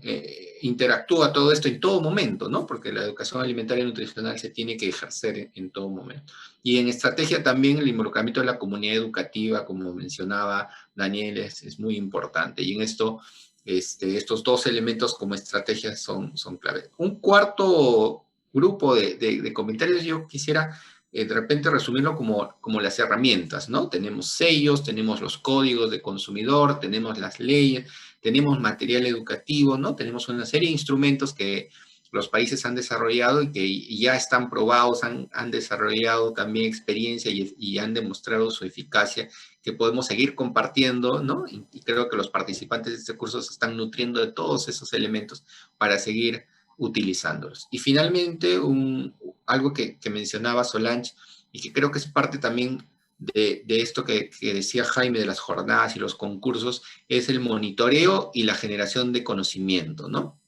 interactúa todo esto en todo momento, ¿no? Porque la educación alimentaria y nutricional se tiene que ejercer en todo momento. Y en estrategia también el involucramiento de la comunidad educativa, como mencionaba Daniel, es muy importante. Y en esto, estos dos elementos como estrategia son clave. Un cuarto grupo de comentarios yo quisiera de repente resumirlo como las herramientas, ¿no? Tenemos sellos, tenemos los códigos de consumidor, tenemos las leyes, tenemos material educativo, ¿no? Tenemos una serie de instrumentos que los países han desarrollado y que ya están probados, han desarrollado también experiencia y han demostrado su eficacia, que podemos seguir compartiendo, ¿no? Y creo que los participantes de este curso se están nutriendo de todos esos elementos para seguir utilizándolos. Y finalmente, algo que mencionaba Solange y que creo que es parte también de esto que decía Jaime de las jornadas y los concursos, es el monitoreo y la generación de conocimiento, ¿no?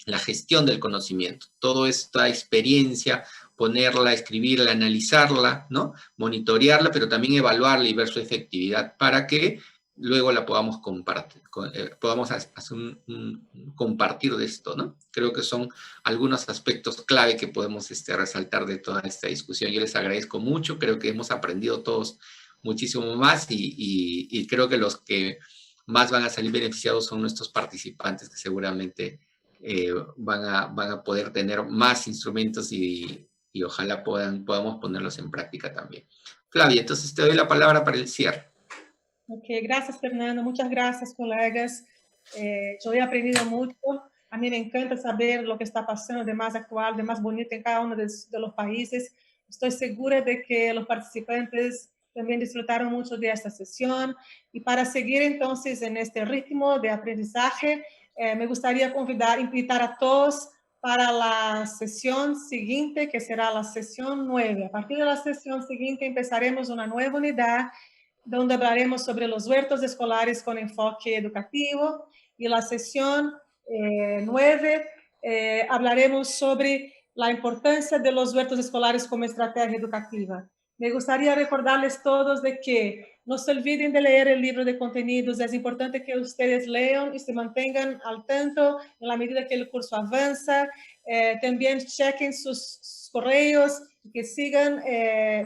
La gestión del conocimiento, toda esta experiencia, ponerla, escribirla, analizarla, ¿no? Monitorearla, pero también evaluarla y ver su efectividad para que luego la podamos compartir, podamos hacer compartir de esto, ¿no? Creo que son algunos aspectos clave que podemos resaltar de toda esta discusión. Yo les agradezco mucho, creo que hemos aprendido todos muchísimo más y creo que los que más van a salir beneficiados son nuestros participantes que seguramente van a poder tener más instrumentos y ojalá podamos ponerlos en práctica también. Flavia, entonces te doy la palabra para el cierre. Ok, gracias Fernando, muchas gracias colegas. Yo he aprendido mucho. A mí me encanta saber lo que está pasando de más actual, de más bonito en cada uno de los países. Estoy segura de que los participantes también disfrutaron mucho de esta sesión. Y para seguir entonces en este ritmo de aprendizaje, me gustaría invitar a todos para la sesión siguiente, que será la sesión 9. A partir de la sesión siguiente empezaremos una nueva unidad donde hablaremos sobre los huertos escolares con enfoque educativo. Y la sesión 9 hablaremos sobre la importancia de los huertos escolares como estrategia educativa. Me gustaría recordarles todos de que no se olviden de leer el libro de contenidos. Es importante que ustedes lean y se mantengan al tanto en la medida que el curso avanza. También chequen sus correos y que sigan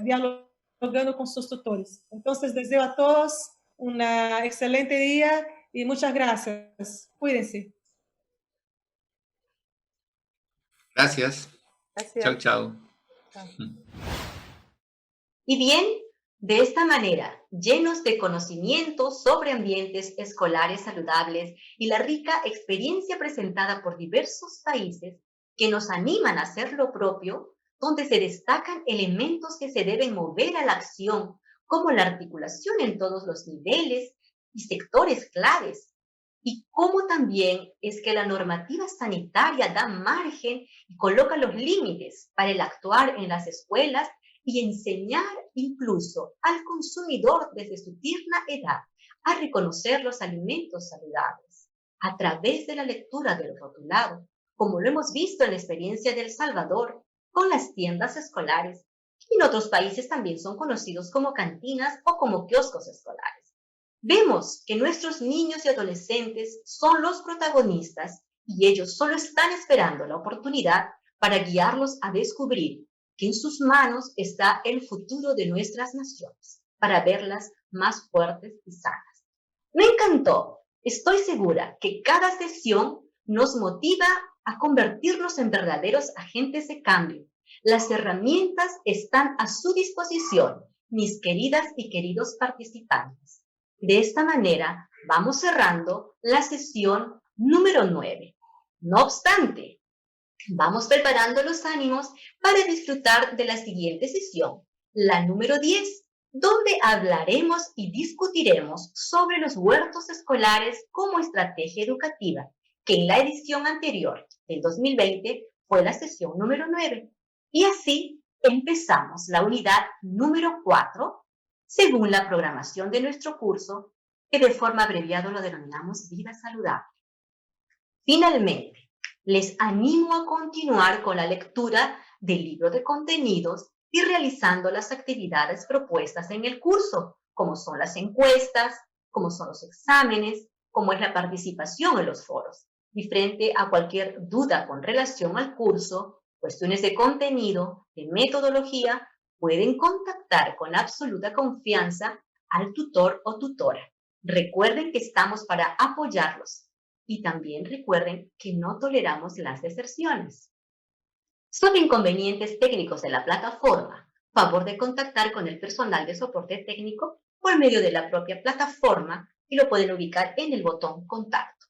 dialogando con sus tutores. Entonces, deseo a todos un excelente día y muchas gracias. Cuídense. Gracias. Gracias. Chao, chao. Y bien, de esta manera, llenos de conocimientos sobre ambientes escolares saludables y la rica experiencia presentada por diversos países que nos animan a hacer lo propio, donde se destacan elementos que se deben mover a la acción, como la articulación en todos los niveles y sectores claves, y cómo también es que la normativa sanitaria da margen y coloca los límites para el actuar en las escuelas y enseñar incluso al consumidor desde su tierna edad a reconocer los alimentos saludables a través de la lectura del rotulado, como lo hemos visto en la experiencia de El Salvador con las tiendas escolares, y en otros países también son conocidos como cantinas o como kioscos escolares. Vemos que nuestros niños y adolescentes son los protagonistas y ellos solo están esperando la oportunidad para guiarlos a descubrir que en sus manos está el futuro de nuestras naciones, para verlas más fuertes y sanas. Me encantó. Estoy segura que cada sesión nos motiva a convertirnos en verdaderos agentes de cambio. Las herramientas están a su disposición, mis queridas y queridos participantes. De esta manera, vamos cerrando la sesión número 9. No obstante, vamos preparando los ánimos para disfrutar de la siguiente sesión, la número 10, donde hablaremos y discutiremos sobre los huertos escolares como estrategia educativa, que en la edición anterior del 2020 fue la sesión número 9. Y así empezamos la unidad número 4, según la programación de nuestro curso, que de forma abreviada lo denominamos Vida Saludable. Finalmente, les animo a continuar con la lectura del libro de contenidos y realizando las actividades propuestas en el curso, como son las encuestas, como son los exámenes, como es la participación en los foros. Y frente a cualquier duda con relación al curso, cuestiones de contenido, de metodología, pueden contactar con absoluta confianza al tutor o tutora. Recuerden que estamos para apoyarlos y también recuerden que no toleramos las deserciones. Sobre inconvenientes técnicos de la plataforma, favor de contactar con el personal de soporte técnico por medio de la propia plataforma y lo pueden ubicar en el botón Contacto.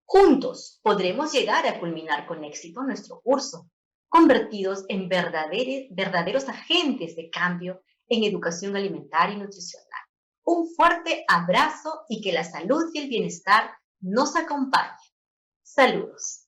Juntos podremos llegar a culminar con éxito nuestro curso, convertidos en verdaderos agentes de cambio en educación alimentaria y nutricional. Un fuerte abrazo y que la salud y el bienestar nos acompañen. Saludos.